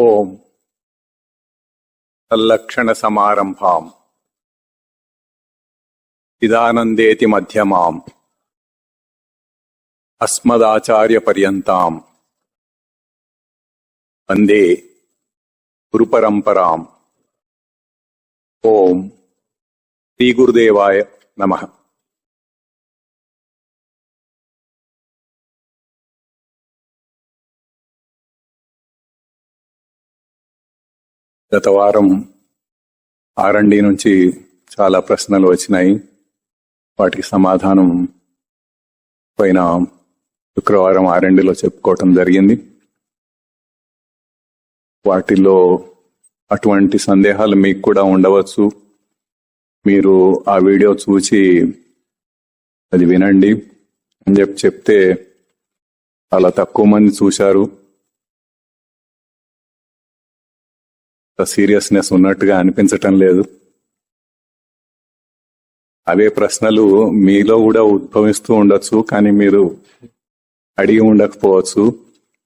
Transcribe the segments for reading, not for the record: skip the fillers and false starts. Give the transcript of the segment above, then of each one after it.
ఓం తల్లక్షణ సమారంభాం ఇదానందేతి మధ్యమాం అస్మదాచార్య పర్యంతాం వందే గురు పరంపరాం. ఓం శ్రీ గురుదేవాయ నమః. గత వారం R&D నుంచి చాలా ప్రశ్నలు వచ్చినాయి. వాటికి సమాధానం పైన శుక్రవారం R&Dలో చెప్పుకోవటం జరిగింది. వాటిల్లో అటువంటి సందేహాలు మీకు కూడా ఉండవచ్చు. మీరు ఆ వీడియో చూసి అది వినండి అని చెప్తే చాలా తక్కువ మంది చూశారు. సీరియస్నెస్ ఉన్నట్టుగా అనిపించటం లేదు. అవే ప్రశ్నలు మీలో కూడా ఉద్భవిస్తూ ఉండొచ్చు, కానీ మీరు అడిగి ఉండకపోవచ్చు,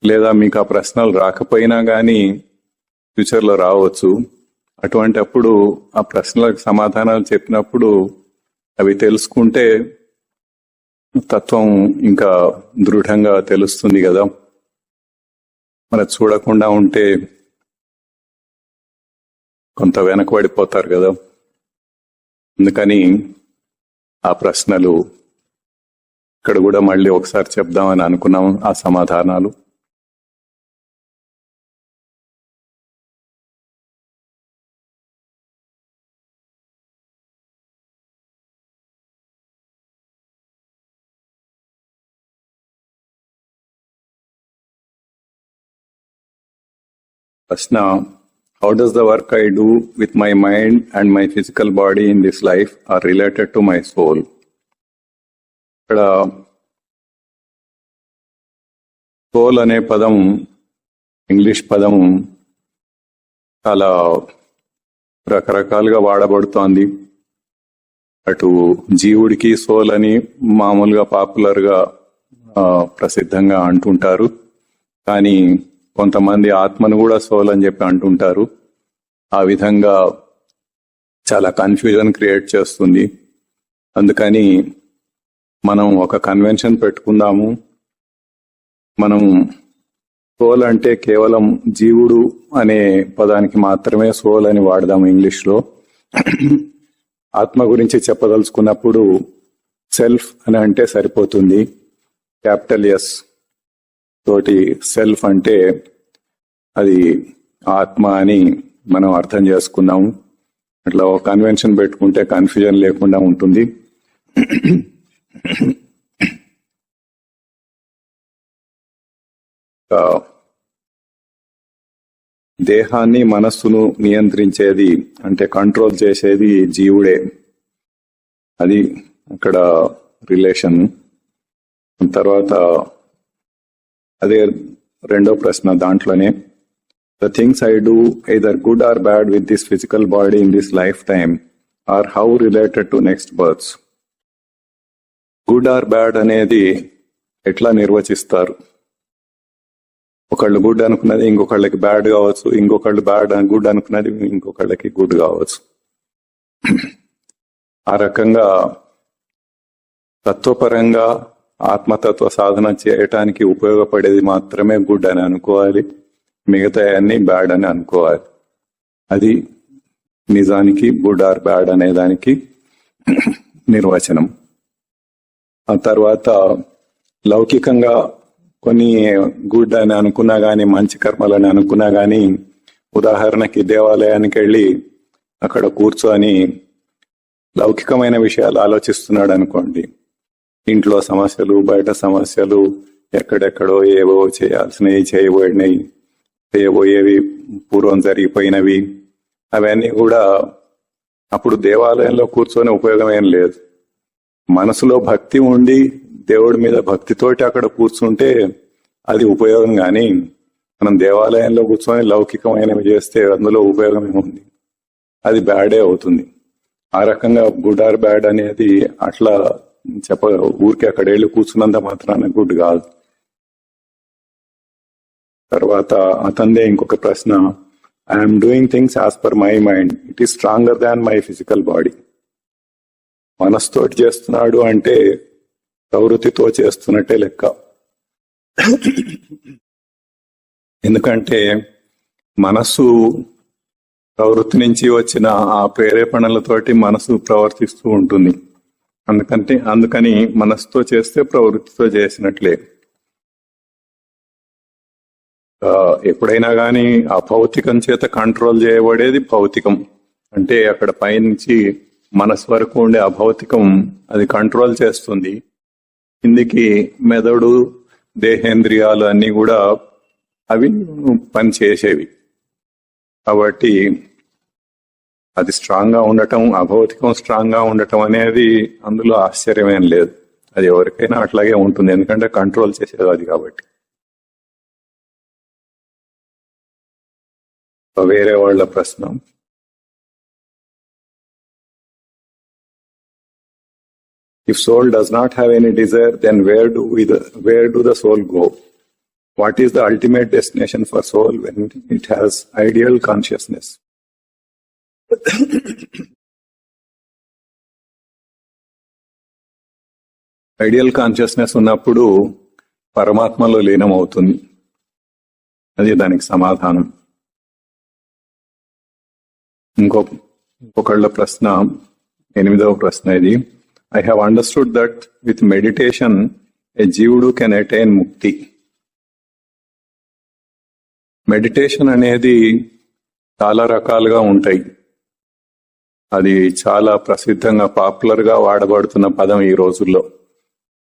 లేదా మీకు ఆ ప్రశ్నలు రాకపోయినా కానీ ఫ్యూచర్లో రావచ్చు. అటువంటప్పుడు ఆ ప్రశ్నలకు సమాధానాలు చెప్పినప్పుడు అవి తెలుసుకుంటే తత్వం ఇంకా దృఢంగా తెలుస్తుంది కదా. మరి చూడకుండా ఉంటే కొంత వెనకబడిపోతారు కదా. అందుకని ఆ ప్రశ్నలు ఇక్కడ కూడా మళ్ళీ ఒకసారి చెప్దామని అనుకున్నాం. ఆ సమాధానాలు ప్రశ్న, how does the work I do with my mind and my physical body in this life are related to my soul? ఇక్కడ సోల్ అనే పదం, ఇంగ్లీష్ పదం, చాలా రకరకాలుగా వాడబడుతోంది. అటు జీవుడికి సోల్ అని మామూలుగా పాపులర్గా ప్రసిద్ధంగా అంటుంటారు. కానీ కొంతమంది ఆత్మను కూడా సోల్ అని చెప్పి అంటుంటారు. ఆ విధంగా చాలా కన్ఫ్యూజన్ క్రియేట్ చేస్తుంది. అందుకని మనం ఒక కన్వెన్షన్ పెట్టుకుందాము. మనం సోల్ అంటే కేవలం జీవుడు అనే పదానికి మాత్రమే సోల్ అని వాడదాము ఇంగ్లీష్లో. ఆత్మ గురించి చెప్పదలుచుకున్నప్పుడు సెల్ఫ్ అని అంటే సరిపోతుంది. క్యాపిటల్ ఎస్ తోటి సెల్ఫ్ అంటే అది ఆత్మ అని మనం అర్థం చేసుకున్నాము. అట్లా ఒక కన్వెన్షన్ పెట్టుకుంటే కన్ఫ్యూజన్ లేకుండా ఉంటుంది. దేహాన్ని మనస్సును నియంత్రించేది అంటే కంట్రోల్ చేసేది జీవుడే. అది అక్కడ రిలేషన్. తర్వాత అదే రెండో ప్రశ్న దాంట్లోనే, the things I do either good or bad with this physical body in this lifetime are how related to next births. Good or bad అనేది ఎట్లా నిర్వచిస్తారు? ఒకళ్ళు గుడ్ అనుకున్నది ఇంకొకళ్ళకి బ్యాడ్ కావచ్చు, ఇంకొకళ్ళు గుడ్ అనుకున్నది ఇంకొకళ్ళకి గుడ్ కావచ్చు. ఆ రకంగా తత్వపరంగా ఆత్మతత్వ సాధన చేయటానికి ఉపయోగపడేది మాత్రమే గుడ్ అని అనుకోవాలి, మిగతా అన్ని బ్యాడ్ అని అనుకోవాలి. అది నిజానికి గుడ్ ఆర్ బ్యాడ్ అనే దానికి నిర్వచనం. ఆ తర్వాత లౌకికంగా కొన్ని గుడ్ అని అనుకున్నా గానీ, మంచి కర్మలని అనుకున్నా గానీ, ఉదాహరణకి దేవాలయానికి వెళ్ళి అక్కడ కూర్చొని లౌకికమైన విషయాలు ఆలోచిస్తున్నాడు అనుకోండి. ఇంట్లో సమస్యలు, బయట సమస్యలు, ఎక్కడెక్కడో ఏవో చేయాల్సినవి, చేయబోయినవి, చేయబోయేవి, పూర్వం జరిగిపోయినవి, అవన్నీ కూడా అప్పుడు దేవాలయంలో కూర్చొని ఉపయోగం ఏం లేదు. మనసులో భక్తి ఉండి దేవుడి మీద భక్తితోటి అక్కడ కూర్చుంటే అది ఉపయోగం. కానీ మనం దేవాలయంలో కూర్చొని లౌకికమైనవి చేస్తే అందులో ఉపయోగం ఏముంది? అది బ్యాడే అవుతుంది. ఆ రకంగా గుడ్ ఆర్ బ్యాడ్ అనేది అట్లా ఊరికే అక్కడ వెళ్ళి కూర్చున్నంత మాత్రాన గుడ్ కాదు. తర్వాత అతందే ఇంకొక ప్రశ్న, I'm doing things as per my mind, it is stronger than my physical body. మనస్తోటి చేస్తున్నాడు అంటే ప్రవృత్తితో చేస్తున్నట్టే లెక్క. ఎందుకంటే మనస్సు ప్రవృత్తి నుంచి వచ్చిన ఆ ప్రేరేపణలతోటి మనసు ప్రవర్తిస్తూ ఉంటుంది. అందుకని మనసుతో చేస్తే ప్రవృత్తితో చేసినట్లే. ఎప్పుడైనా కానీ ఆ భౌతికం చేత కంట్రోల్ చేయబడేది భౌతికం. అంటే అక్కడ పైనుంచి మనసు వరకు ఉండే ఆ భౌతికం అది కంట్రోల్ చేస్తుంది. కిందికి మెదడు, దేహేంద్రియాలు అన్ని కూడా అవి పని చేసేవి. కాబట్టి అది స్ట్రాంగ్ గా ఉండటం, అభౌతికం స్ట్రాంగ్ గా ఉండటం అనేది అందులో ఆశ్చర్యమేం లేదు. అది ఎవరికైనా అట్లాగే ఉంటుంది, ఎందుకంటే కంట్రోల్ చేసేది అది కాబట్టి. వేరే వాళ్ళ ప్రశ్న, if soul does not have any desire, then where do the soul go? What is the ultimate destination for soul when it has ideal consciousness? Ideal consciousness ఉన్నప్పుడు పరమాత్మలో లీనమవుతుంది. అది దానికి సమాధానం. ఇంకొకళ్ళ ప్రశ్న, 8వ ప్రశ్న ఇది. I have understood that with meditation, a జీవుడు can attain mukti. మెడిటేషన్ అనేది చాలా రకాలుగా ఉంటాయి. అది చాలా ప్రసిద్ధంగా పాపులర్ గా వాడబడుతున్న పదం ఈ రోజుల్లో.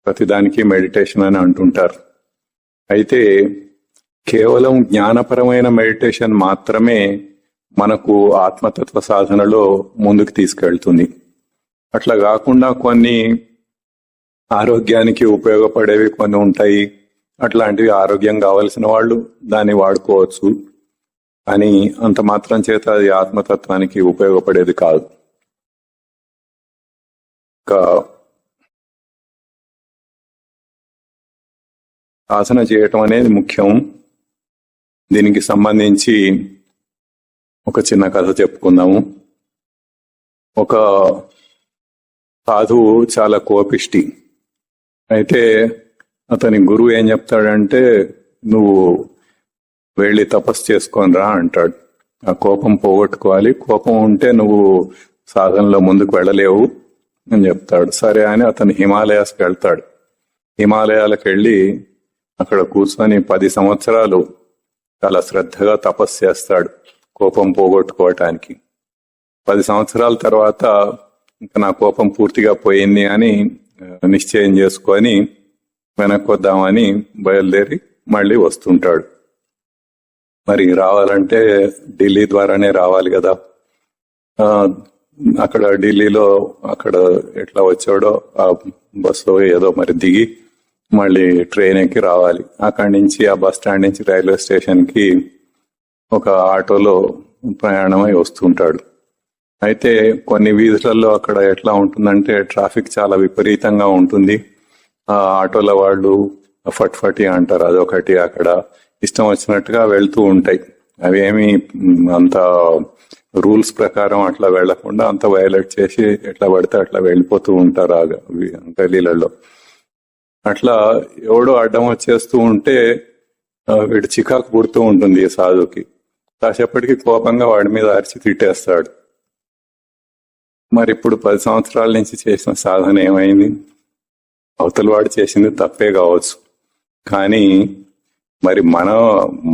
ప్రతిదానికి మెడిటేషన్ అని అంటుంటారు. అయితే కేవలం జ్ఞానపరమైన మెడిటేషన్ మాత్రమే మనకు ఆత్మతత్వ సాధనలో ముందుకు తీసుకెళ్తుంది. అట్లా కాకుండా కొన్ని ఆరోగ్యానికి ఉపయోగపడేవి కొన్ని ఉంటాయి. అట్లాంటివి ఆరోగ్యం కావలసిన వాళ్ళు దాన్ని వాడుకోవచ్చు. కానీ అంత మాత్రం చేత అది ఆత్మతత్వానికి ఉపయోగపడేది కాదు. సాధన చేయటం అనేది ముఖ్యం. దీనికి సంబంధించి ఒక చిన్న కథ చెప్పుకుందాము. ఒక సాధువు చాలా కోపిష్టి. అయితే అతని గురువు ఏం చెప్తాడంటే, నువ్వు వెళ్ళి తపస్సు చేసుకొనిరా అంటాడు. ఆ కోపం పోగొట్టుకోవాలి, కోపం ఉంటే నువ్వు సాధనలో ముందుకు వెళ్ళలేవు అని చెప్తాడు. సరే అని అతను హిమాలయాస్కి వెళ్తాడు. హిమాలయాలకు వెళ్ళి అక్కడ కూర్చొని 10 సంవత్సరాలు చాలా శ్రద్ధగా తపస్సు చేస్తాడు కోపం పోగొట్టుకోవటానికి. 10 సంవత్సరాల తర్వాత ఇంకా నా కోపం పూర్తిగా పోయింది అని నిశ్చయం చేసుకొని వెనక్కి వద్దామని బయలుదేరి మళ్ళీ వస్తుంటాడు. మరి రావాలంటే ఢిల్లీ ద్వారానే రావాలి కదా. అక్కడ ఢిల్లీలో అక్కడ ఎట్లా వచ్చాడో ఆ బస్సు ఏదో మరి దిగి మళ్ళీ ట్రైన్ ఎక్కి రావాలి. అక్కడి నుంచి ఆ బస్ స్టాండ్ నుంచి రైల్వే స్టేషన్ కి ఒక ఆటోలో ప్రయాణమై వస్తుంటాడు. అయితే కొన్ని వీధులలో అక్కడ ఎట్లా ఉంటుందంటే ట్రాఫిక్ చాలా విపరీతంగా ఉంటుంది. ఆ ఆటోల వాళ్ళు ఫట్ఫటి అంటారు, అదొకటి. అక్కడ ఇష్టం వచ్చినట్టుగా వెళ్తూ ఉంటాయి. అవి ఏమి అంత రూల్స్ ప్రకారం అట్లా వెళ్లకుండా అంత వైలేట్ చేసి ఎట్లా పడితే అట్లా వెళ్ళిపోతూ ఉంటారు ఆ గలీలలో. అట్లా ఎవడో అడ్డం వచ్చేస్తూ ఉంటే వీడు చికాకు పుడుతూ ఉంటుంది ఈ సాధుకి. కాసేపటికి కోపంగా వాడి మీద అరిచి తిట్టేస్తాడు. మరి ఇప్పుడు 10 సంవత్సరాల నుంచి చేసిన సాధన ఏమైంది? అవతల వాడు చేసింది తప్పే కావచ్చు, కానీ మరి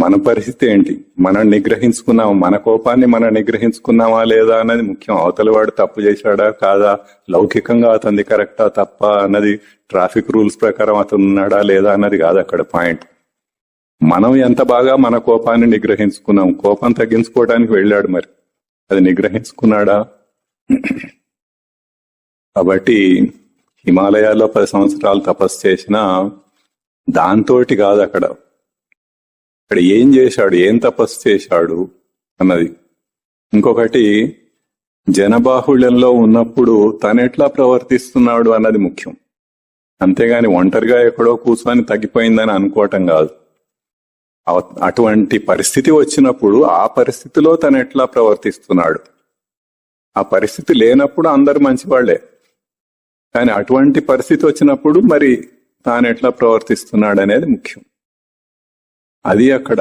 మన పరిస్థితి ఏంటి? మనం నిగ్రహించుకున్నామా? మన కోపాన్ని మనం నిగ్రహించుకున్నామా లేదా అన్నది ముఖ్యం. అవతల వాడు తప్పు చేశాడా కాదా, లౌకికంగా అతనిది కరెక్టా తప్ప అన్నది, ట్రాఫిక్ రూల్స్ ప్రకారం అతను ఉన్నాడా లేదా అన్నది కాదు అక్కడ పాయింట్. మనం ఎంత బాగా మన కోపాన్ని నిగ్రహించుకున్నాం. కోపం తగ్గించుకోవడానికి వెళ్ళాడు, మరి అది నిగ్రహించుకున్నాడా? కాబట్టి హిమాలయాల్లో 10 సంవత్సరాలు తపస్సు చేసినా దాంతోటి కాదు అక్కడ ఏం చేశాడు, ఏం తపస్సు చేశాడు అన్నది. ఇంకొకటి, జనబాహుళ్యంలో ఉన్నప్పుడు తనెట్లా ప్రవర్తిస్తున్నాడు అన్నది ముఖ్యం. అంతేగాని ఒంటరిగా ఎక్కడో కూర్చొని తగ్గిపోయిందని అనుకోవటం కాదు. అటువంటి పరిస్థితి వచ్చినప్పుడు ఆ పరిస్థితిలో తను ఎట్లా ప్రవర్తిస్తున్నాడు. ఆ పరిస్థితి లేనప్పుడు అందరు మంచివాళ్లే, కానీ అటువంటి పరిస్థితి వచ్చినప్పుడు మరి తాను ఎట్లా ప్రవర్తిస్తున్నాడు అనేది ముఖ్యం. అది అక్కడ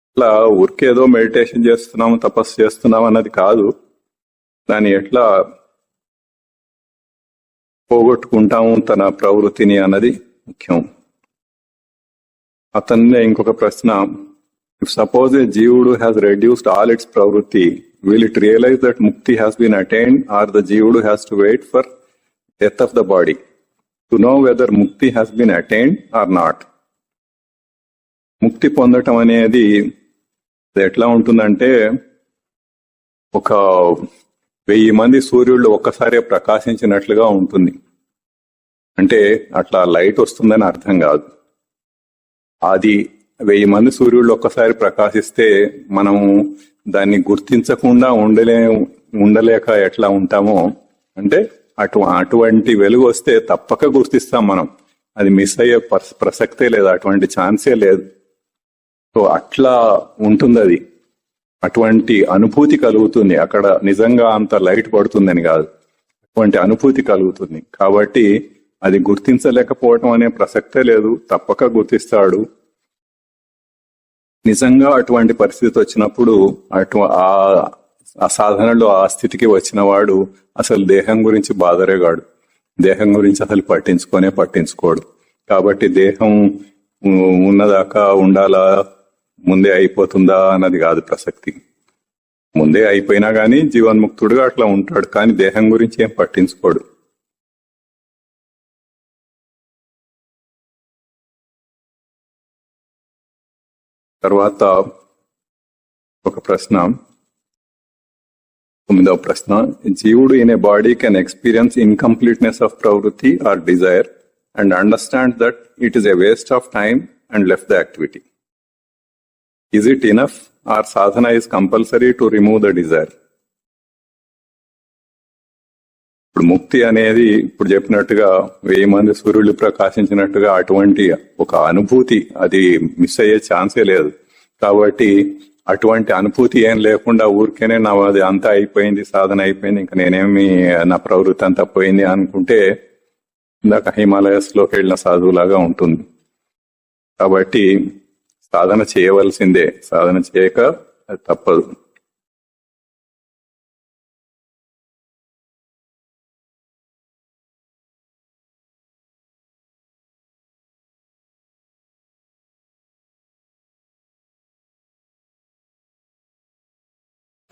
ఇట్లా ఊరికేదో మెడిటేషన్ చేస్తున్నాము, తపస్సు చేస్తున్నాం అన్నది కాదు. దాన్ని ఎట్లా పోగొట్టుకుంటాము తన ప్రవృత్తిని అన్నది ముఖ్యం. అతన్నే ఇంకొక ప్రశ్న, ఇఫ్ సపోజ్ ఏ జీవుడు హ్యాస్ రెడ్యూస్డ్ ఆల్ ఇట్స్ ప్రవృత్తి, will it realize that mukti has been attained, or the జీవుడు has to wait for death of the body to know whether mukti has been attained or not? ముక్తి పొందటం అనేది ఎట్లా ఉంటుందంటే, ఒక 1000 మంది సూర్యుళ్ళు ఒక్కసారి ప్రకాశించినట్లుగా ఉంటుంది. అంటే అట్లా లైట్ వస్తుందని అర్థం కాదు. అది 1000 మంది సూర్యుళ్ళు ఒక్కసారి ప్రకాశిస్తే మనము దాన్ని గుర్తించకుండా ఉండలేక ఎట్లా ఉంటామో, అంటే అటువంటి వెలుగు వస్తే తప్పక గుర్తిస్తాం మనం. అది మిస్ అయ్యే ప్రసక్తే లేదు, అటువంటి ఛాన్సే లేదు. సో అట్లా ఉంటుంది. అది అటువంటి అనుభూతి కలుగుతుంది. అక్కడ నిజంగా అంత లైట్ పడుతుందని కాదు, అటువంటి అనుభూతి కలుగుతుంది. కాబట్టి అది గుర్తించలేకపోవటం అనే ప్రసక్తే లేదు, తప్పక గుర్తిస్తాడు. నిజంగా అటువంటి పరిస్థితి వచ్చినప్పుడు ఆ సాధనలో ఆ స్థితికి వచ్చిన వాడు అసలు దేహం గురించి బాధరేగాడు, దేహం గురించి అసలు పట్టించుకోడు. కాబట్టి దేహం ఉన్నదాకా ఉండాలా, ముందే అయిపోతుందా అన్నది కాదు ప్రసక్తి. ముందే అయిపోయినా గానీ జీవన్ముక్తుడుగా అట్లా ఉంటాడు, కానీ దేహం గురించి ఏం పట్టించుకోడు. తర్వాత ఒక ప్రశ్న, 9వ ప్రశ్న, జీవుడు in a body can experience incompleteness of ప్రవృత్తి or desire and understand that it is a waste of time and left the activity. Is it enough or sadhana is compulsory to remove the desire? ఇప్పుడు ముక్తి అనేది ఇప్పుడు చెప్పినట్టుగా 1000 మంది సూర్యులు ప్రకాశించినట్టుగా అటువంటి ఒక అనుభూతి, అది మిస్ అయ్యే ఛాన్సే లేదు. కాబట్టి అటువంటి అనుభూతి ఏం లేకుండా ఊరికేనే అది అంతా అయిపోయింది, సాధన అయిపోయింది, ఇంకా నేనేమి నా ప్రవృత్తి అంతా పోయింది అనుకుంటే ఇందాక హిమాలయస్ లోకి వెళ్ళిన సాధువులాగా ఉంటుంది. కాబట్టి సాధన చేయవలసిందే, సాధన చేయక అది తప్పదు.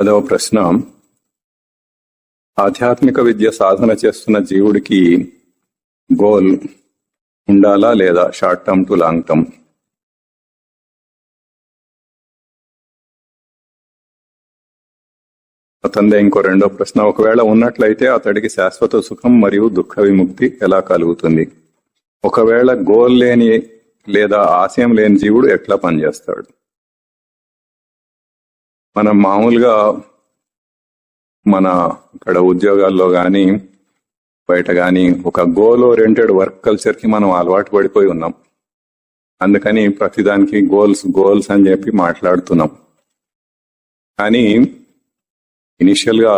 అదవ ప్రశ్న, ఆధ్యాత్మిక విద్య సాధన చేస్తున్న జీవుడికి గోల్ ఉండాలా లేదా, short term to long term? అతందే ఇంకో రెండో ప్రశ్న, ఒకవేళ ఉన్నట్లయితే అతడికి శాశ్వత సుఖం మరియు దుఃఖ విముక్తి ఎలా కలుగుతుంది? ఒకవేళ గోల్ లేని లేదా ఆశయం లేని జీవుడు ఎట్లా పనిచేస్తాడు? మనం మామూలుగా మన ఇక్కడ ఉద్యోగాల్లో కానీ బయట కానీ ఒక గోల్ ఓరియంటెడ్ వర్క్ కల్చర్ కి మనం అలవాటు పడిపోయి ఉన్నాం. అందుకని ప్రతిదానికి గోల్స్ అని చెప్పి మాట్లాడుతున్నాం. కానీ ఇనిషియల్ గా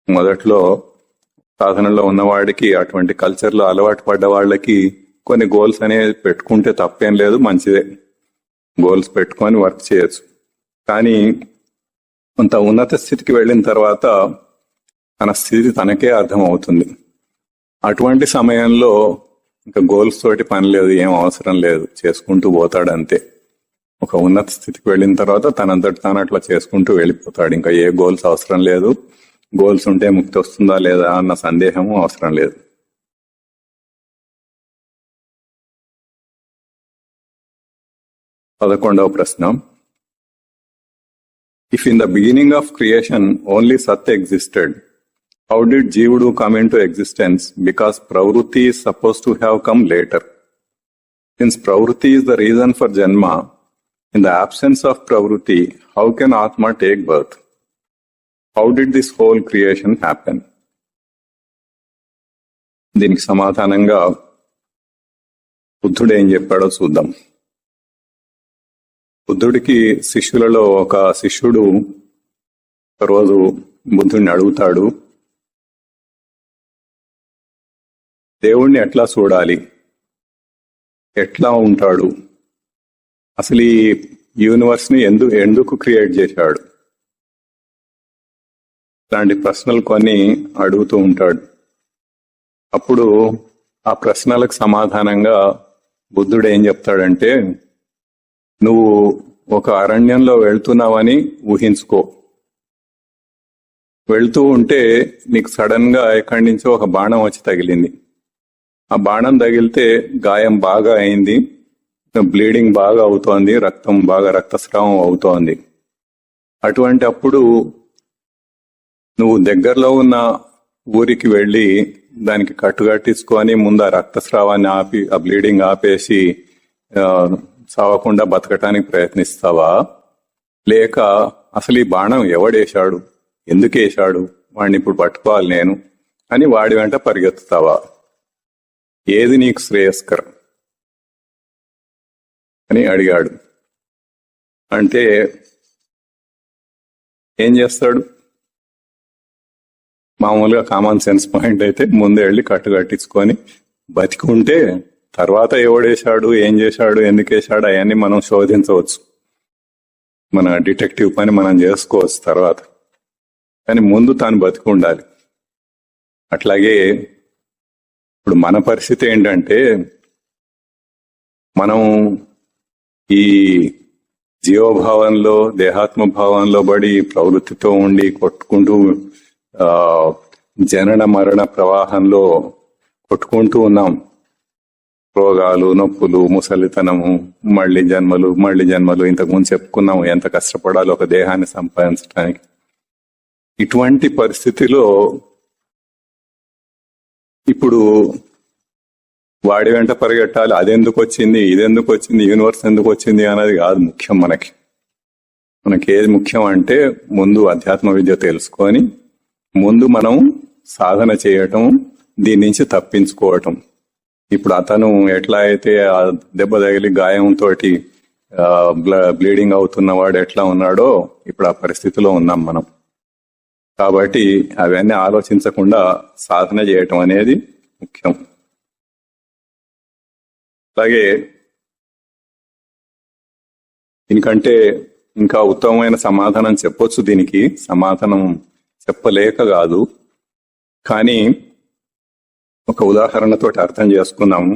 మొదట్లో సాధనలో ఉన్నవాడికి, అటువంటి కల్చర్లో అలవాటు పడ్డ వాళ్ళకి కొన్ని గోల్స్ అనేది పెట్టుకుంటే తప్పేం లేదు, మంచిదే. గోల్స్ పెట్టుకొని వర్క్ చేయొచ్చు. కానీ కొంత ఉన్నత స్థితికి వెళ్ళిన తర్వాత తన స్థితి తనకే అర్థమవుతుంది. అటువంటి సమయంలో ఇంకా గోల్స్ తోటి పని లేదు, ఏం అవసరం లేదు, చేసుకుంటూ పోతాడు అంతే. ఒక ఉన్నత స్థితికి వెళ్ళిన తర్వాత తనంతటి తాను అట్లా చేసుకుంటూ వెళ్ళిపోతాడు. ఇంకా ఏ గోల్స్ అవసరం లేదు. గోల్స్ ఉంటే ముక్తి వస్తుందా లేదా అన్న సందేహము అవసరం లేదు. పదకొండవ ప్రశ్న, if in the beginning of creation only Sat existed, how did Jivudu come into existence? Because Pravrutti is supposed to have come later. Since Pravrutti is the reason for Janma, in the absence of Pravrutti, how can Atma take birth? How did this whole creation happen? దీనికి సమాధానంగా బుద్ధుడు ఏం చెప్పాడో చూద్దాం. బుద్ధుడికి శిష్యులలో ఒక శిష్యుడు ఒకరోజు బుద్ధుడిని అడుగుతాడు, దేవుణ్ణి ఎట్లా చూడాలి, ఎట్లా ఉంటాడు, అసలు ఈ యూనివర్స్ ని ఎందుకు క్రియేట్ చేశాడు, ఇలాంటి ప్రశ్నలు కొన్ని అడుగుతూ ఉంటాడు. అప్పుడు ఆ ప్రశ్నలకు సమాధానంగా బుద్ధుడు ఏం చెప్తాడంటే, నువ్వు ఒక అరణ్యంలో వెళ్తున్నావని ఊహించుకో. వెళ్తూ ఉంటే నీకు సడన్ గా ఎక్కడి నుంచో ఒక బాణం వచ్చి తగిలింది. ఆ బాణం తగిలితే గాయం బాగా అయింది, బ్లీడింగ్ బాగా అవుతోంది, రక్తస్రావం అవుతోంది. అటువంటి అప్పుడు నువ్వు దగ్గరలో ఉన్న ఊరికి వెళ్ళి దానికి కట్టుకట్టించుకొని ముందు ఆ రక్తస్రావాన్ని ఆపి, ఆ బ్లీడింగ్ ఆపేసి సావకుండా బతకటానికి ప్రయత్నిస్తావా, లేక అసలు ఈ బాణం ఎవడేశాడు, ఎందుకు వేశాడు, వాడిని ఇప్పుడు పట్టుకోవాలి నేను అని వాడి వెంట పరిగెత్తుతావా? ఏది నీకు శ్రేయస్కరం అని అడిగాడు. అంటే ఏం చేస్తాడు? మామూలుగా కామన్ సెన్స్ పాయింట్ అయితే ముందే వెళ్ళి కట్టుకట్టించుకొని బతికుంటే తర్వాత ఎవడేశాడు, ఏం చేశాడు, ఎందుకు వేశాడు అవన్నీ మనం శోధించవచ్చు, మన డిటెక్టివ్ పని మనం చేసుకోవచ్చు తర్వాత. కానీ ముందు తాను బతికి ఉండాలి. అట్లాగే ఇప్పుడు మన పరిస్థితి ఏంటంటే, మనం ఈ జీవభావంలో, దేహాత్మ భావంలో పడి ప్రవృత్తితో ఉండి కొట్టుకుంటూ జనన మరణ ప్రవాహంలో కొట్టుకుంటూ ఉన్నాం. రోగాలు, నొప్పులు, ముసలితనము, మళ్ళీ జన్మలు ఇంతకుముందు చెప్పుకున్నాము ఎంత కష్టపడాలో ఒక దేహాన్ని సంపాదించడానికి. ఇటువంటి పరిస్థితిలో ఇప్పుడు వాడి వెంట పరిగెట్టాలి, అదెందుకు వచ్చింది, ఇదెందుకు వచ్చింది, యూనివర్స్ ఎందుకు వచ్చింది అన్నది కాదు ముఖ్యం. మనకి ఏది ముఖ్యం అంటే ముందు అధ్యాత్మ విద్య తెలుసుకొని ముందు మనం సాధన చేయటం, దీని నుంచి తప్పించుకోవటం. ఇప్పుడు అతను ఎట్లా అయితే ఆ దెబ్బ తగిలి గాయంతో బ్లీడింగ్ అవుతున్నవాడు ఎట్లా ఉన్నాడో ఇప్పుడు ఆ పరిస్థితిలో ఉన్నాం మనం. కాబట్టి అవన్నీ ఆలోచించకుండా సాధన చేయటం అనేది ముఖ్యం. అలాగే దీనికంటే ఇంకా ఉత్తమమైన సమాధానం చెప్పొచ్చు. దీనికి సమాధానం చెప్పలేక కాదు, కానీ ఒక ఉదాహరణతోటి అర్థం చేసుకున్నాము.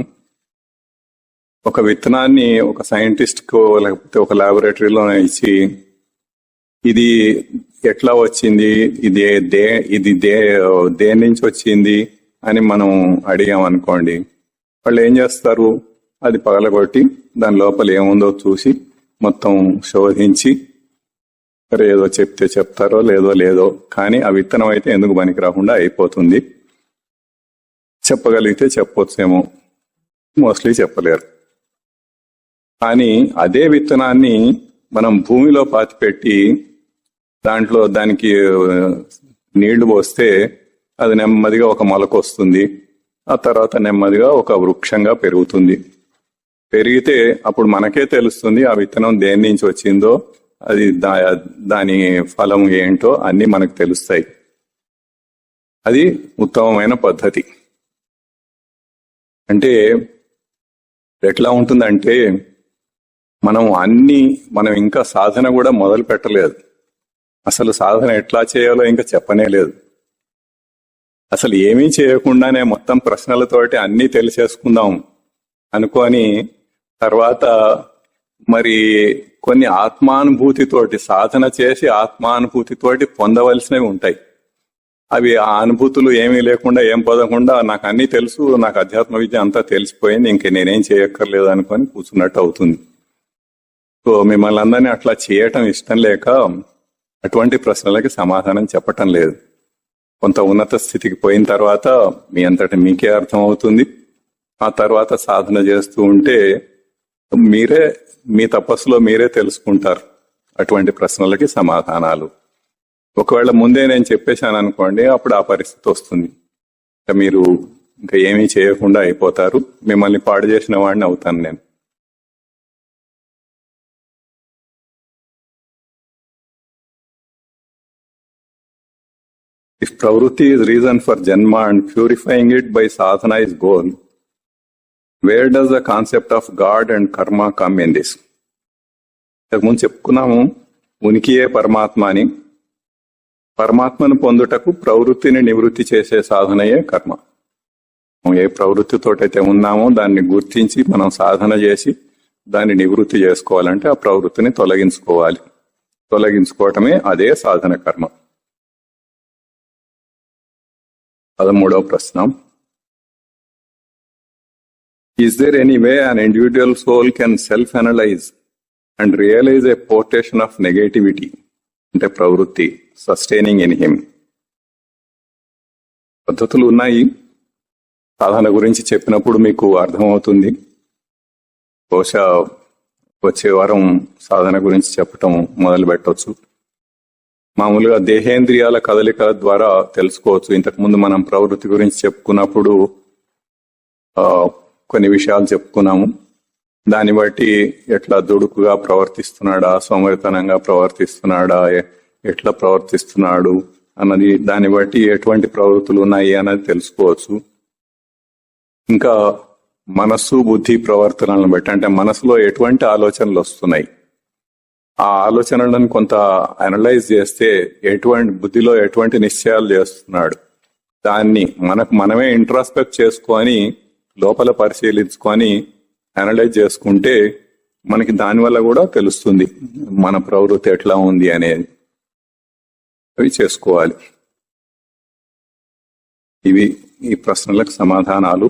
ఒక విత్తనాన్ని ఒక సైంటిస్ట్ కో లేకపోతే ఒక ల్యాబొరేటరీలో ఇచ్చి ఇది ఎట్లా వచ్చింది, ఇది దేని నుంచి వచ్చింది అని మనం అడిగాం అనుకోండి, వాళ్ళు ఏం చేస్తారు, అది పగలగొట్టి దాని లోపల ఏముందో చూసి మొత్తం శోధించి సరే ఏదో చెప్తే చెప్తారో లేదో కానీ ఆ విత్తనం అయితే ఎందుకు పనికి రాకుండా అయిపోతుంది. చెప్పగలిగితే చెప్పొచ్చేమో, మోస్ట్లీ చెప్పలేరు. కానీ అదే విత్తనాన్ని మనం భూమిలో పాతిపెట్టి దానికి నీళ్లు పోస్తే అది నెమ్మదిగా ఒక మొలక వస్తుంది, ఆ తర్వాత నెమ్మదిగా ఒక వృక్షంగా పెరుగుతుంది. పెరిగితే అప్పుడు మనకే తెలుస్తుంది ఆ విత్తనం దేని నుంచి వచ్చిందో, అది దాని ఫలం ఏంటో అన్ని మనకు తెలుస్తాయి. అది ఉత్తమమైన పద్ధతి. అంటే ఎట్లా ఉంటుందంటే మనం ఇంకా సాధన కూడా మొదలు పెట్టలేదు. అసలు సాధన ఎట్లా చేయాలో ఇంకా చెప్పనే లేదు. అసలు ఏమీ చేయకుండానే మొత్తం ప్రశ్నలతోటి అన్నీ తెలిసేసుకుందాం అనుకొని తర్వాత మరి కొన్ని ఆత్మానుభూతితోటి సాధన చేసి ఆత్మానుభూతితోటి పొందవలసినవి ఉంటాయి. అవి ఆ అనుభూతులు ఏమీ లేకుండా ఏం పొందకుండా నాకు అన్నీ తెలుసు, నాకు అధ్యాత్మ విద్య అంతా తెలిసిపోయింది, ఇంక నేనేం చేయక్కర్లేదు అనుకొని కూర్చున్నట్టు అవుతుంది. సో మిమ్మల్ని అందరినీ అట్లా చేయటం ఇష్టం లేక అటువంటి ప్రశ్నలకి సమాధానం చెప్పటం లేదు. కొంత ఉన్నత స్థితికి పోయిన తర్వాత మీ అంతటి మీకే అర్థం అవుతుంది. ఆ తర్వాత సాధన చేస్తూ ఉంటే మీ తపస్సులో మీరే తెలుసుకుంటారు అటువంటి ప్రశ్నలకి సమాధానాలు. ఒకవేళ ముందే నేను చెప్పేశాను అనుకోండి, అప్పుడు ఆ పరిస్థితి వస్తుంది. మీరు ఇంకా ఏమీ చేయకుండా అయిపోతారు, మిమ్మల్ని పాడు చేసిన వాడిని అవుతాను నేను. If pravrutti is reason for janma and purifying it by sadhana is goal, where does the concept of God and karma come in this? ఇంతకుముందు చెప్పుకున్నాము, ఉనికియే పరమాత్మ అని. పరమాత్మను పొందుటకు ప్రవృత్తిని నివృత్తి చేసే సాధనయే కర్మ. ఏ ప్రవృత్తితోటైతే ఉన్నామో దాన్ని గుర్తించి మనం సాధన చేసి దాన్ని నివృత్తి చేసుకోవాలంటే ఆ ప్రవృత్తిని తొలగించుకోవాలి. తొలగించుకోవటమే అదే సాధన కర్మ. 13వ ప్రశ్న. Is there any way an individual soul can self-analyze and realize a portion of negativity, అంటే ప్రవృత్తి, sustaining in him? పద్ధతులు ఉన్నాయి. సాధన గురించి చెప్పినప్పుడు మీకు అర్థమవుతుంది. బహుశా వచ్చే వారం సాధన గురించి చెప్పటం మొదలు పెట్టవచ్చు. మామూలుగా దేహేంద్రియాల కదలికల ద్వారా తెలుసుకోవచ్చు. ఇంతకుముందు మనం ప్రవృత్తి గురించి చెప్పుకున్నప్పుడు కొన్ని విషయాలు చెప్పుకున్నాము. దాన్ని బట్టి ఎట్లా దుడుకుగా ప్రవర్తిస్తున్నాడా, సోమరితనంగా ప్రవర్తిస్తున్నాడా, ఎట్లా ప్రవర్తిస్తున్నాడు అన్నది, దాన్ని బట్టి ఎటువంటి ప్రవృత్తులు ఉన్నాయి అన్నది తెలుసుకోవచ్చు. ఇంకా మనస్సు, బుద్ధి ప్రవర్తనలను బట్టి, అంటే మనసులో ఎటువంటి ఆలోచనలు వస్తున్నాయి, ఆ ఆలోచనలను కొంత అనలైజ్ చేస్తే బుద్ధిలో ఎటువంటి నిశ్చయాలు చేస్తున్నాడు, దాన్ని మనమే ఇంట్రాస్పెక్ట్ చేసుకొని లోపల పరిశీలించుకొని అనలైజ్ చేసుకుంటే మనకి దానివల్ల కూడా తెలుస్తుంది మన ప్రవృత్తి ఎట్లా ఉంది అనేది. అవి చేసుకోవాలి. ఇవి ఈ ప్రశ్నలకు సమాధానాలు.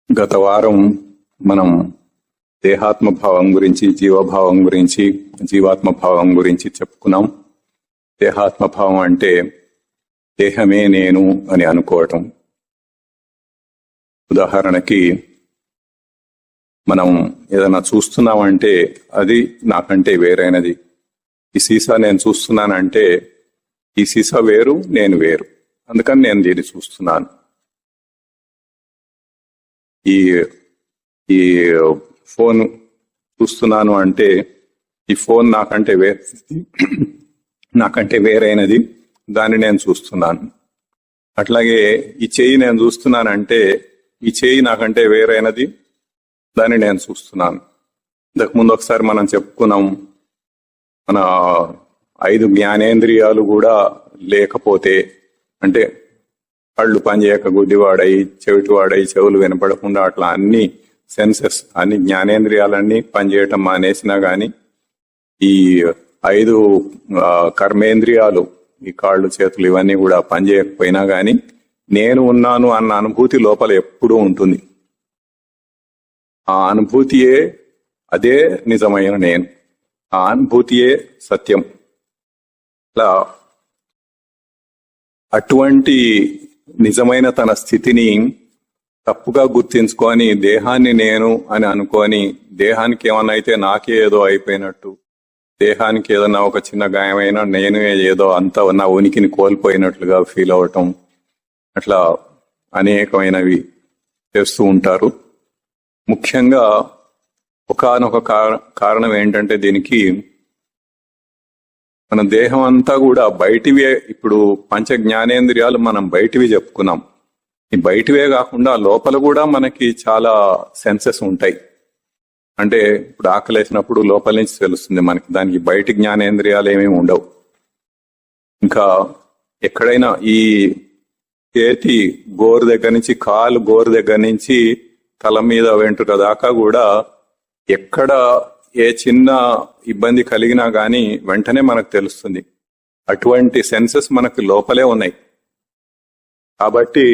గత వారం మనం దేహాత్మభావం గురించి, జీవభావం గురించి, జీవాత్మభావం గురించి చెప్పుకున్నాం. దేహాత్మభావం అంటే దేహమే నేను అని అనుకోవటం. ఉదాహరణకి మనం ఏదైనా చూస్తున్నామంటే అది నాకంటే వేరైనది. ఈ సీసా నేను చూస్తున్నానంటే ఈ సీసా వేరు, నేను వేరు, అందుకని నేను దీన్ని చూస్తున్నాను. ఈ ఫోన్ చూస్తున్నాను అంటే ఈ ఫోన్ నాకంటే వేరైనది, దాన్ని నేను చూస్తున్నాను. అట్లాగే ఈ చెయ్యి నేను చూస్తున్నానంటే ఈ చెయ్యి నాకంటే వేరైనది, దాన్ని నేను చూస్తున్నాను. ఇంతకుముందు ఒకసారి మనం చెప్పుకున్నాం, మన 5 జ్ఞానేంద్రియాలు కూడా లేకపోతే, అంటే కళ్ళు పనిచేయక గుడ్డివాడై, చెవిటివాడై, చెవులు వినపడకుండా అట్లా అన్ని సెన్సెస్, అన్ని జ్ఞానేంద్రియాలన్నీ పనిచేయటం మానేసినా గాని, ఈ 5 కర్మేంద్రియాలు, ఈ కాళ్ళు, చేతులు ఇవన్నీ కూడా పనిచేయకపోయినా గాని నేను ఉన్నాను అన్న అనుభూతి లోపల ఎప్పుడూ ఉంటుంది. ఆ అనుభూతియే అదే నిజమైన నేను, ఆ అనుభూతియే సత్యం. అట్లా అటువంటి నిజమైన తన స్థితిని తప్పుగా గుర్తించుకొని దేహాన్ని నేను అని అనుకొని, దేహానికి ఏమన్నా అయితే నాకే ఏదో అయిపోయినట్టు, దేహానికి ఏదన్నా ఒక చిన్న గాయమైనా నేను ఏదో అంత నా ఉనికిని కోల్పోయినట్లుగా ఫీల్ అవటం, అట్లా అనేకమైనవి చేస్తూ ఉంటారు. ముఖ్యంగా ఒకానొక కారణం ఏంటంటే దీనికి మన దేహం అంతా కూడా బయటివే. ఇప్పుడు పంచ జ్ఞానేంద్రియాలు మనం బయటివి చెప్పుకున్నాం. ఈ బయటివే కాకుండా లోపల కూడా మనకి చాలా సెన్సెస్ ఉంటాయి. అంటే ఇప్పుడు ఆకలేసినప్పుడు లోపల నుంచి తెలుస్తుంది మనకి, దానికి బయటి జ్ఞానేంద్రియాలు ఏమేమి ఉండవు. ఇంకా ఎక్కడైనా ఈ చేతి గోరు దగ్గర నుంచి, కాలు గోరు దగ్గర నుంచి తల మీద వెంట్రుక దాకా కూడా ఎక్కడ ఏ చిన్న ఇబ్బంది కలిగినా గానీ వెంటనే మనకు తెలుస్తుంది. అటువంటి సెన్సెస్ మనకు లోపలే ఉన్నాయి. కాబట్టి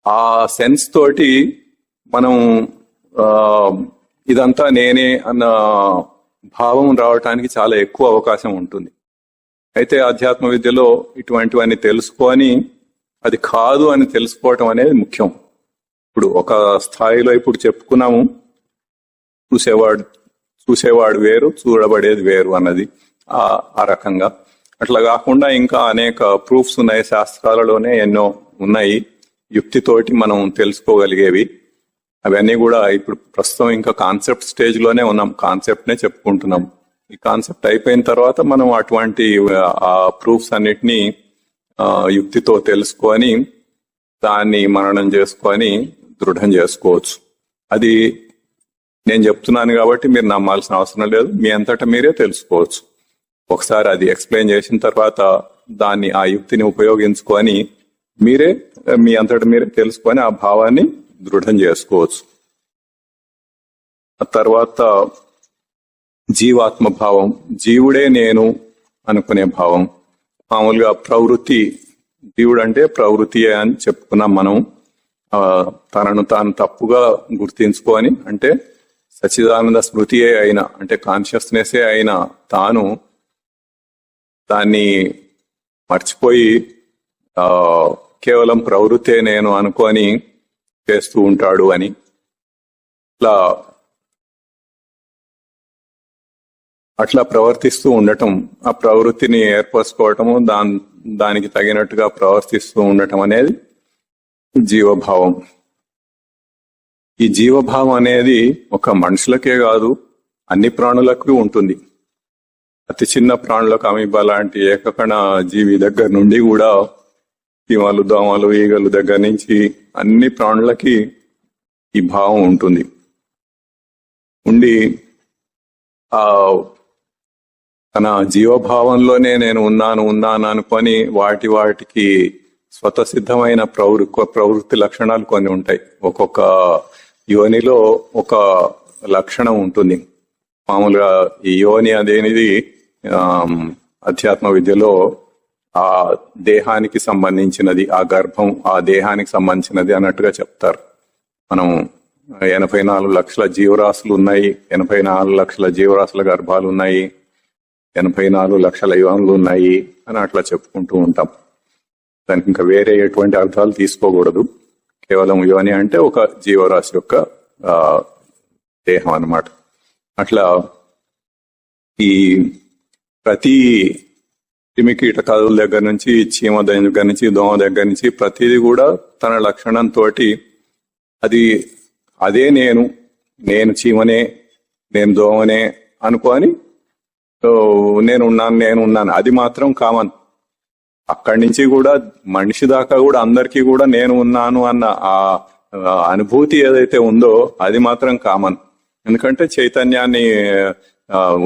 ఆ సెన్స్ తోటి మనం ఇదంతా నేనే అన్న భావం రావటానికి చాలా ఎక్కువ అవకాశం ఉంటుంది. అయితే ఆధ్యాత్మ విద్యలో ఇటువంటివన్నీ తెలుసుకొని అది కాదు అని తెలుసుకోవటం అనేది ముఖ్యం. ఇప్పుడు ఒక స్థాయిలో ఇప్పుడు చెప్పుకున్నాము, చూసేవాడు వేరు, చూడబడేది వేరు అన్నది ఆ రకంగా. అట్లా కాకుండా ఇంకా అనేక ప్రూఫ్స్ ఉన్నాయి, శాస్త్రాలలోనే ఎన్నో ఉన్నాయి యుక్తితోటి మనం తెలుసుకోగలిగేవి. అవన్నీ కూడా ఇప్పుడు ప్రస్తుతం ఇంకా కాన్సెప్ట్ స్టేజ్ లోనే ఉన్నాం, కాన్సెప్ట్ నే చెప్పుకుంటున్నాం. ఈ కాన్సెప్ట్ అయిపోయిన తర్వాత మనం అటువంటి ఆ ప్రూఫ్స్ అన్నిటినీ యుక్తితో తెలుసుకొని దాన్ని మననం చేసుకొని దృఢం చేసుకోవచ్చు. అది నేను చెప్తున్నాను కాబట్టి మీరు నమ్మాల్సిన అవసరం లేదు, మీ అంతటా మీరే తెలుసుకోవచ్చు. ఒకసారి అది ఎక్స్ప్లెయిన్ చేసిన తర్వాత దాన్ని ఆ యుక్తిని ఉపయోగించుకొని మీరే మీ అంతటా మీరే తెలుసుకొని ఆ భావాన్ని దృఢం చేసుకోవచ్చు. ఆ తర్వాత జీవాత్మ భావం, జీవుడే నేను అనుకునే భావం. మామూలుగా ప్రవృత్తి, జీవుడు అంటే ప్రవృత్తి అని చెప్పుకున్నాం మనం. తనను తాను తప్పుగా గుర్తించుకొని, అంటే సచ్చిదానంద స్మృతియే అయినా, అంటే కాన్షియస్నెస్సే అయినా తాను దాన్ని మర్చిపోయి కేవలం ప్రవృత్తే నేను అనుకొని చేస్తూ ఉంటాడు అని. అట్లా ప్రవర్తిస్తూ ఉండటం, ఆ ప్రవృత్తిని ఏర్పరచుకోవటము, దానికి తగినట్టుగా ప్రవర్తిస్తూ ఉండటం అనేది జీవభావం. ఈ జీవభావం అనేది ఒక మనుషులకే కాదు, అన్ని ప్రాణులకు ఉంటుంది. అతి చిన్న ప్రాణులకు అమీబా లాంటి ఏకకణ జీవి దగ్గర నుండి కూడా చీమలు, దోమలు, ఈగలు దగ్గర నుంచి అన్ని ప్రాణులకి ఈ భావం ఉంటుంది. ఉండి తన జీవభావంలోనే నేను ఉన్నాను అనుకొని వాటికి స్వతసిద్ధమైన ప్రవృత్తి లక్షణాలు కొన్ని ఉంటాయి. ఒక్కొక్క యోనిలో ఒక లక్షణం ఉంటుంది. మామూలుగా ఈ యోని అదేనిది అధ్యాత్మ విద్యలో ఆ దేహానికి సంబంధించినది, ఆ గర్భం ఆ దేహానికి సంబంధించినది అన్నట్టుగా చెప్తారు. మనం 84 లక్షల జీవరాశులు ఉన్నాయి, 84 లక్షల జీవరాశుల గర్భాలు ఉన్నాయి, 84 లక్షల యోనులు ఉన్నాయి అని అట్లా చెప్పుకుంటూ ఉంటాం. దానికి ఇంకా వేరే ఎటువంటి అర్థాలు తీసుకోకూడదు. కేవలం యోని అంటే ఒక జీవరాశి యొక్క దేహం అన్నమాట. అట్లా ఈ ప్రతి క్రిమికీటకాల దగ్గర నుంచి, చీమ దగ్గర నుంచి, దోమ దగ్గర నుంచి ప్రతిదీ కూడా తన లక్షణంతో అదే నేను చీమనే, నేను దోమనే అనుకోని నేనున్నాను. అది మాత్రం కామన్. అక్కడి నుంచి కూడా మనిషి దాకా కూడా అందరికీ కూడా నేను ఉన్నాను అన్న ఆ అనుభూతి ఏదైతే ఉందో అది మాత్రం కామన్. ఎందుకంటే చైతన్యాన్ని,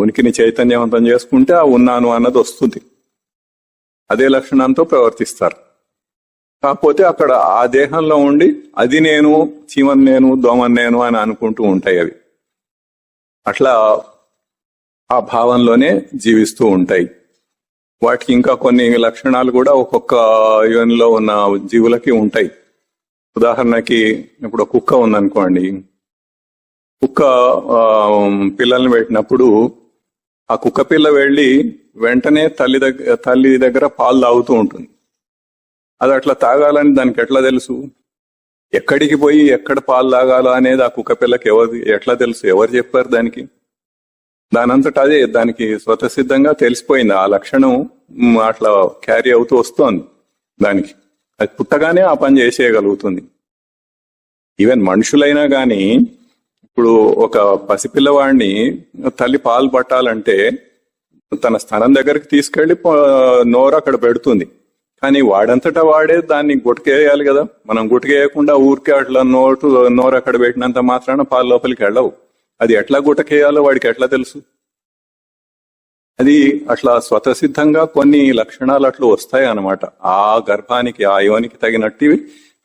ఉనికిని చైతన్యవంతం చేసుకుంటే ఆ ఉన్నాను అన్నది వస్తుంది. అదే లక్షణంతో ప్రవర్తిస్తారు. కాకపోతే అక్కడ ఆ దేహంలో ఉండి అది నేను, చీమన్ నేను, దోమన్ నేను అని అనుకుంటూ ఉంటాయి అవి. అట్లా ఆ భావంలోనే జీవిస్తూ ఉంటాయి. వాటికి ఇంకా కొన్ని లక్షణాలు కూడా ఒక్కొక్క యోనిలో ఉన్న జీవులకి ఉంటాయి. ఉదాహరణకి ఇప్పుడు కుక్క ఉందనుకోండి, కుక్క పిల్లల్ని పెట్టినప్పుడు ఆ కుక్క పిల్ల వెళ్ళి వెంటనే తల్లి దగ్గర పాలు తాగుతూ ఉంటుంది. అది అట్లా తాగాలని దానికి ఎట్లా తెలుసు? ఎక్కడికి పోయి ఎక్కడ పాలు తాగాలో అనేది ఆ కుక్క పిల్లకి ఎట్లా తెలుసు? ఎవరు చెప్పారు దానికి? దానంతటా అదే దానికి స్వతసిద్ధంగా తెలిసిపోయింది. ఆ లక్షణం అట్లా క్యారీ అవుతూ వస్తోంది దానికి. అది పుట్టగానే ఆ పని చేసేయగలుగుతుంది. ఈవెన్ మనుషులైనా గాని ఇప్పుడు ఒక పసిపిల్లవాడిని తల్లి పాలు పట్టాలంటే తన స్థానం దగ్గరికి తీసుకెళ్లి నోరు అక్కడ పెడుతుంది. కానీ వాడంతటా వాడే దాన్ని గుటకేయాలి కదా. మనం గుటకేయకుండా ఊరికే అట్లా నోరు అక్కడ పెట్టినంత మాత్రాన పాలు లోపలికి వెళ్ళవు. అది ఎట్లా గుటకేయాలో వాడికి ఎట్లా తెలుసు? అది అట్లా స్వతసిద్ధంగా కొన్ని లక్షణాలు అట్లా వస్తాయి అన్నమాట. ఆ గర్భానికి, ఆ యోనికి తగినట్టు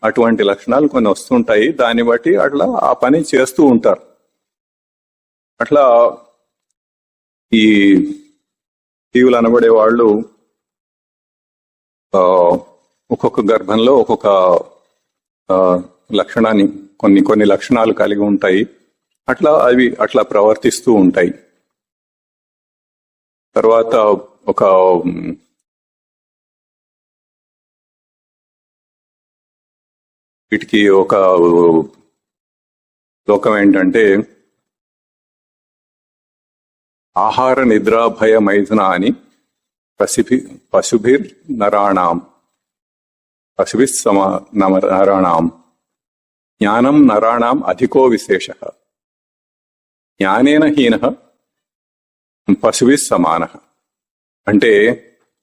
అటువంటి లక్షణాలు కొన్ని వస్తుంటాయి. దాన్ని బట్టి అట్లా ఆ పని చేస్తూ ఉంటారు. అట్లా ఈ జీవులు అనబడే వాళ్ళు ఒక్కొక్క గర్భంలో ఒక్కొక్క లక్షణాన్ని, కొన్ని లక్షణాలు కలిగి ఉంటాయి. అట్లా అవి అట్లా ప్రవర్తిస్తూ ఉంటాయి. తర్వాత ఒక వీటికి ఒక లోకం ఏంటంటే ఆహార నిద్ర భయ మైథున అని పశుభిర్ నరాణాం నరాణాం జ్ఞానం నరాణాం అధికో విశేష జ్ఞానేన హీన పశుభి సమాన. అంటే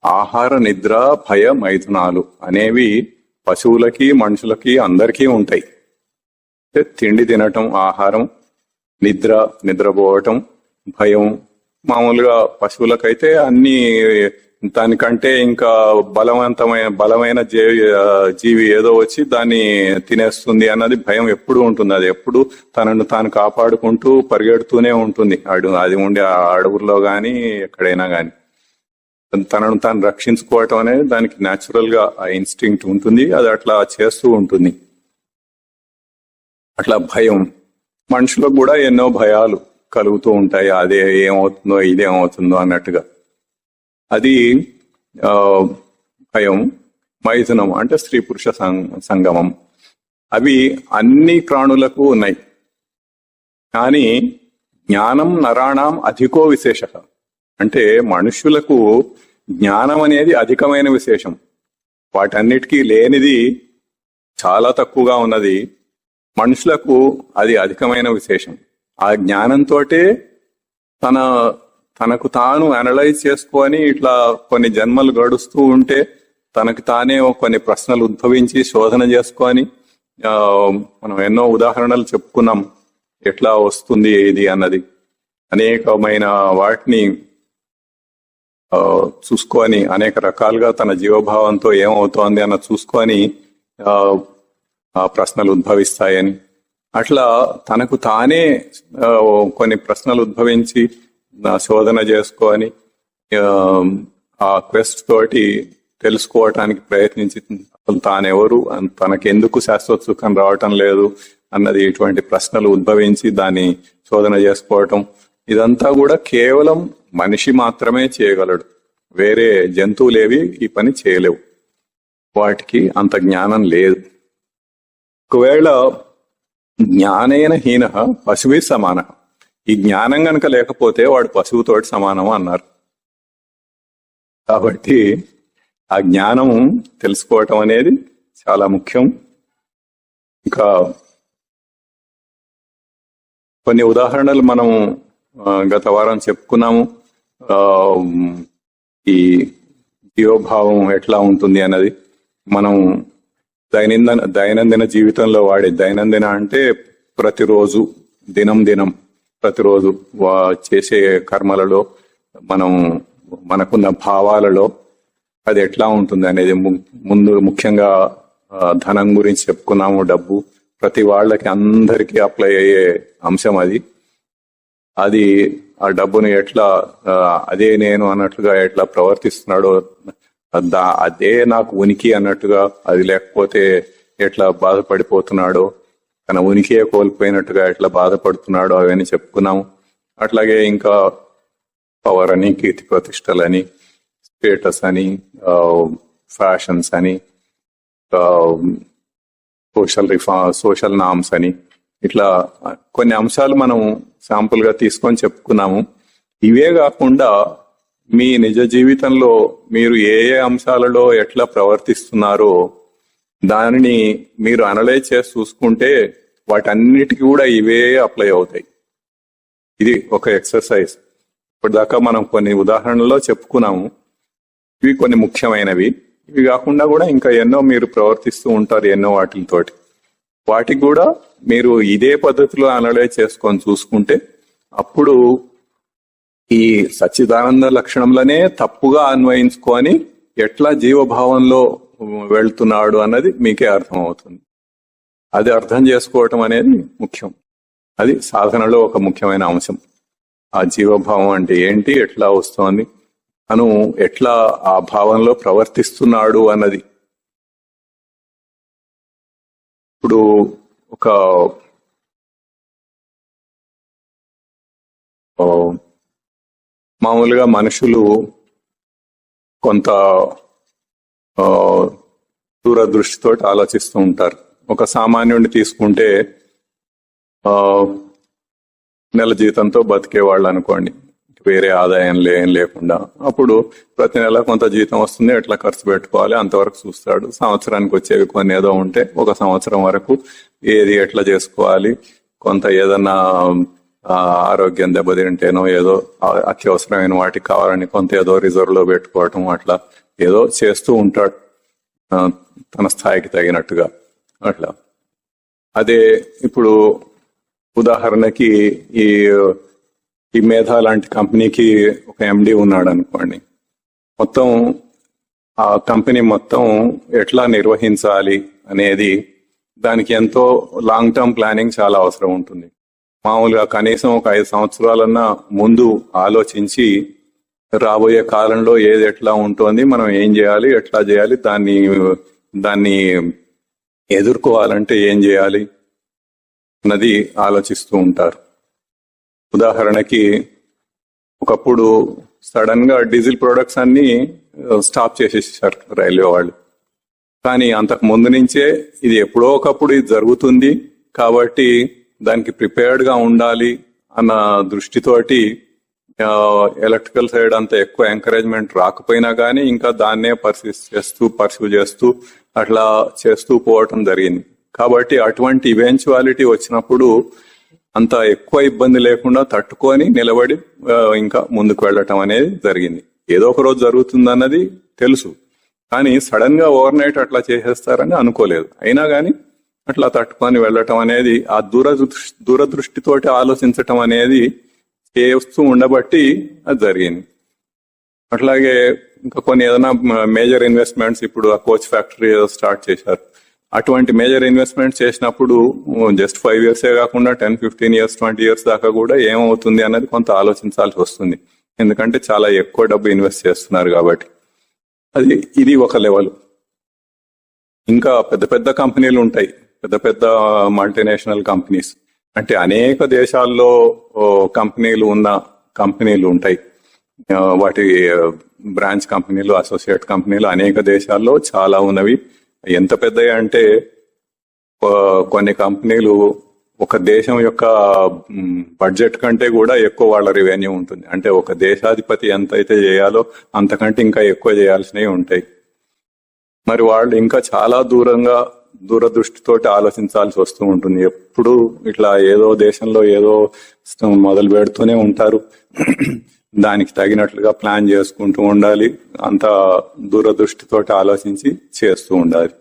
ఆహార నిద్ర భయ మైథునాలు అనేవి పశువులకి మనుషులకి అందరికీ ఉంటాయి. తిండి తినటం, ఆహారం, నిద్రపోవటం, భయం. మామూలుగా పశువులకైతే అన్ని దానికంటే ఇంకా బలమైన జీవి ఏదో వచ్చి దాన్ని తినేస్తుంది అన్నది భయం ఎప్పుడు ఉంటుంది. అది ఎప్పుడు తనను తాను కాపాడుకుంటూ పరిగెడుతూనే ఉంటుంది. అది ఉండే ఆ అడవుల్లో గాని ఎక్కడైనా గాని తనను తాను రక్షించుకోవటం అనేది దానికి న్యాచురల్ గా ఆ ఇన్స్టింక్ట్ ఉంటుంది. అది అట్లా చేస్తూ ఉంటుంది. అట్లా భయం మనుషులకు కూడా ఎన్నో భయాలు కలుగుతూ ఉంటాయి. అదే ఏమవుతుందో ఇదేమవుతుందో అన్నట్టుగా. అది భయం. మైథునం అంటే స్త్రీ పురుష సంగమం. అవి అన్ని ప్రాణులకు ఉన్నాయి. కానీ జ్ఞానం నరాణం అధికో విశేష. అంటే మనుష్యులకు జ్ఞానం అనేది అధికమైన విశేషం. వాటన్నిటికీ లేనిది చాలా తక్కువగా ఉన్నది. మనుషులకు అది అధికమైన విశేషం. ఆ జ్ఞానంతోటే తనకు తాను అనలైజ్ చేసుకొని ఇట్లా కొన్ని జన్మలు గడుస్తూ ఉంటే తనకు తానే కొన్ని ప్రశ్నలు ఉద్భవించి శోధన చేసుకొని మనం ఎన్నో ఉదాహరణలు చెప్పుకున్నాం ఎట్లా వస్తుంది ఇది అన్నది. అనేకమైన వాటిని చూసుకొని అనేక రకాలుగా తన జీవభావంతో ఏమవుతోంది అన్న చూసుకొని ప్రశ్నలు ఉద్భవిస్తాయని, అట్లా తనకు తానే కొన్ని ప్రశ్నలు ఉద్భవించి శోధన చేసుకొని ఆ క్వెస్ట్ తోటి తెలుసుకోవటానికి ప్రయత్నించి అసలు తానెవరు, తనకెందుకు శాశ్వత సుఖం రావటం లేదు అన్నది ఇటువంటి ప్రశ్నలు ఉద్భవించి దాన్ని శోధన చేసుకోవటం, ఇదంతా కూడా కేవలం మనిషి మాత్రమే చేయగలడు. వేరే జంతువులేవి ఈ పని చేయలేవు. వాటికి అంత జ్ఞానం లేదు. ఒకవేళ జ్ఞానేన హీన పశువి సమాన. ఈ జ్ఞానం గనక లేకపోతే వాడు పశువుతోటి సమానం అన్నారు. కాబట్టి ఆ జ్ఞానం తెలుసుకోవటం అనేది చాలా ముఖ్యం. ఇంకా కొన్ని ఉదాహరణలు మనం గత వారం చెప్పుకున్నాము. ఈ జీవభావం ఎట్లా ఉంటుంది అన్నది మనం దైనందిన జీవితంలో వాడే, దైనందిన అంటే ప్రతిరోజు ప్రతిరోజు చేసే కర్మలలో మనకున్న భావాలలో అది ఎట్లా ఉంటుంది అనేది ముఖ్యంగా ధనం గురించి చెప్పుకున్నాము. డబ్బు ప్రతి వాళ్ళకి అందరికీ అప్లై అయ్యే అంశం అది ఆ డబ్బును ఎట్లా అదే నేను అన్నట్లుగా ఎట్లా ప్రవర్తిస్తున్నాడో, అదే నాకు ఉనికి అన్నట్టుగా, అది లేకపోతే ఎట్లా బాధపడిపోతున్నాడో, తన ఉనికియే కోల్పోయినట్టుగా ఎట్లా బాధపడుతున్నాడో అవన్నీ చెప్పుకున్నాము. అట్లాగే ఇంకా పవర్ అని, కీర్తి ప్రతిష్టలని, స్టేటస్ అని, ఫ్యాషన్స్ అని, సోషల్ నామ్స్ అని, ఇట్లా కొన్ని అంశాలు మనం శాంపుల్ గా తీసుకొని చెప్పుకున్నాము. ఇవే కాకుండా మీ నిజ జీవితంలో మీరు ఏ ఏ అంశాలలో ఎట్లా ప్రవర్తిస్తున్నారో దానిని మీరు అనలైజ్ చేసి చూసుకుంటే వాటన్నిటికీ కూడా ఇవే అప్లై అవుతాయి. ఇది ఒక ఎక్సర్సైజ్. ఇప్పటిదాకా మనం కొన్ని ఉదాహరణల్లో చెప్పుకున్నాము. ఇవి కొన్ని ముఖ్యమైనవి. ఇవి కాకుండా కూడా ఇంకా ఎన్నో మీరు ప్రవర్తిస్తూ ఉంటారు ఎన్నో వాటితోటి. వాటికి కూడా మీరు ఇదే పద్ధతిలో అనలైజ్ చేసుకొని చూసుకుంటే అప్పుడు ఈ సచ్చిదానంద లక్షణంలోనే తప్పుగా అన్వయించుకొని ఎట్లా జీవభావంలో వెళ్తున్నాడు అన్నది మీకే అర్థమవుతుంది. అది అర్థం చేసుకోవటం అనేది ముఖ్యం. అది సాధనలో ఒక ముఖ్యమైన అంశం. ఆ జీవభావం అంటే ఏంటి, ఎట్లా వస్తోంది, తను ఎట్లా ఆ భావంలో ప్రవర్తిస్తున్నాడు అన్నది. ఇప్పుడు ఒక మామూలుగా మనుషులు కొంత దూరదృష్టితో ఆలోచిస్తూ ఉంటారు. ఒక సామాన్యుడిని తీసుకుంటే నెల జీతంతో బతికేవాళ్ళు అనుకోండి, వేరే ఆదాయం లేకుండా. అప్పుడు ప్రతి నెల కొంత జీతం వస్తుంది, ఎట్లా ఖర్చు పెట్టుకోవాలి అంతవరకు చూస్తాడు. సంవత్సరానికి వచ్చేవి కొన్ని ఏదో ఉంటే ఒక సంవత్సరం వరకు ఏది ఎట్లా చేసుకోవాలి, కొంత ఏదన్నా ఆరోగ్యం దెబ్బతింటేనో ఏదో అత్యవసరమైన వాటికి కావాలని కొంత ఏదో రిజర్వ్ లో పెట్టుకోవటం, అట్లా ఏదో చేస్తూ ఉంటాడు తన స్థాయికి తగినట్టుగా. అట్లా అదే ఇప్పుడు ఉదాహరణకి ఈ మేధా లాంటి కంపెనీకి ఒక ఎండి ఉన్నాడు అనుకోండి. మొత్తం ఆ కంపెనీ మొత్తం ఎట్లా నిర్వహించాలి అనేది దానికి ఎంతో లాంగ్ టర్మ్ ప్లానింగ్ చాలా అవసరం ఉంటుంది. మామూలుగా కనీసం ఒక 5 సంవత్సరాలన్నా ముందు ఆలోచించి రాబోయే కాలంలో ఏది ఎట్లా ఉంటుంది, మనం ఏం చేయాలి, ఎట్లా చేయాలి, దాన్ని ఎదుర్కోవాలంటే ఏం చేయాలి అన్నది ఆలోచిస్తూ ఉంటారు. ఉదాహరణకి ఒకప్పుడు సడన్ గా డీజిల్ ప్రొడక్ట్స్ అన్ని స్టాప్ చేసేసారు రైల్వే వాళ్ళు. కానీ అంతకు ముందు నుంచే ఇది ఎప్పుడో ఒకప్పుడు ఇది జరుగుతుంది కాబట్టి దానికి ప్రిపేర్డ్ గా ఉండాలి అన్న దృష్టితోటి ఎలక్ట్రికల్ సైడ్ అంత ఎక్కువ ఎంకరేజ్మెంట్ రాకపోయినా కానీ ఇంకా దాన్నే పర్సూ చేస్తూ అట్లా చేస్తూ పోవటం జరిగింది. కాబట్టి అటువంటి ఈవెంచువాలిటీ వచ్చినప్పుడు అంత ఎక్కువ ఇబ్బంది లేకుండా తట్టుకొని నిలబడి ఇంకా ముందుకు వెళ్ళటం అనేది జరిగింది. ఏదో ఒక రోజు జరుగుతుందన్నది తెలుసు, కానీ సడన్ గా ఓవర్ నైట్ అట్లా చేసేస్తారని అనుకోలేదు. అయినా కానీ అట్లా తట్టుకొని వెళ్ళటం అనేది, ఆ దూరదృష్టితోటి ఆలోచించటం అనేది చేస్తూ ఉండబట్టి అది జరిగింది. అట్లాగే ఇంకా కొన్ని ఏదైనా మేజర్ ఇన్వెస్ట్మెంట్స్, ఇప్పుడు ఆ కోచ్ ఫ్యాక్టరీ ఏదో స్టార్ట్ చేశారు. అటువంటి మేజర్ ఇన్వెస్ట్మెంట్ చేసినప్పుడు జస్ట్ 5 years కాకుండా 10, 15 years, 20 years దాకా కూడా ఏమవుతుంది అన్నది కొంత ఆలోచించాల్సి వస్తుంది. ఎందుకంటే చాలా ఎక్కువ డబ్బు ఇన్వెస్ట్ చేస్తున్నారు కాబట్టి. ఇది ఒక లెవెల్. ఇంకా పెద్ద పెద్ద కంపెనీలు ఉంటాయి, పెద్ద పెద్ద మల్టీనేషనల్ కంపెనీస్, అంటే అనేక దేశాల్లో కంపెనీలు ఉన్న కంపెనీలు ఉంటాయి. వాటి బ్రాంచ్ కంపెనీలు, అసోసియేట్ కంపెనీలు అనేక దేశాల్లో చాలా ఉన్నవి. ఎంత పెద్దవి అంటే కొన్ని కంపెనీలు ఒక దేశం యొక్క బడ్జెట్ కంటే కూడా ఎక్కువ వాళ్ళ రెవెన్యూ ఉంటుంది. అంటే ఒక దేశాధిపతి ఎంత అయితే చేయాలో అంతకంటే ఇంకా ఎక్కువ చేయాల్సినవి ఉంటాయి. మరి వాళ్ళు ఇంకా చాలా దూరదృష్టితోటి ఆలోచించాల్సి వస్తూ ఉంటుంది. ఎప్పుడు ఇట్లా ఏదో దేశంలో ఏదో మొదలు పెడుతూనే ఉంటారు, దానికి తగినట్లుగా ప్లాన్ చేసుకుంటూ ఉండాలి, అంత దూరదృష్టితోటి ఆలోచించి చేస్తూ ఉండాలి.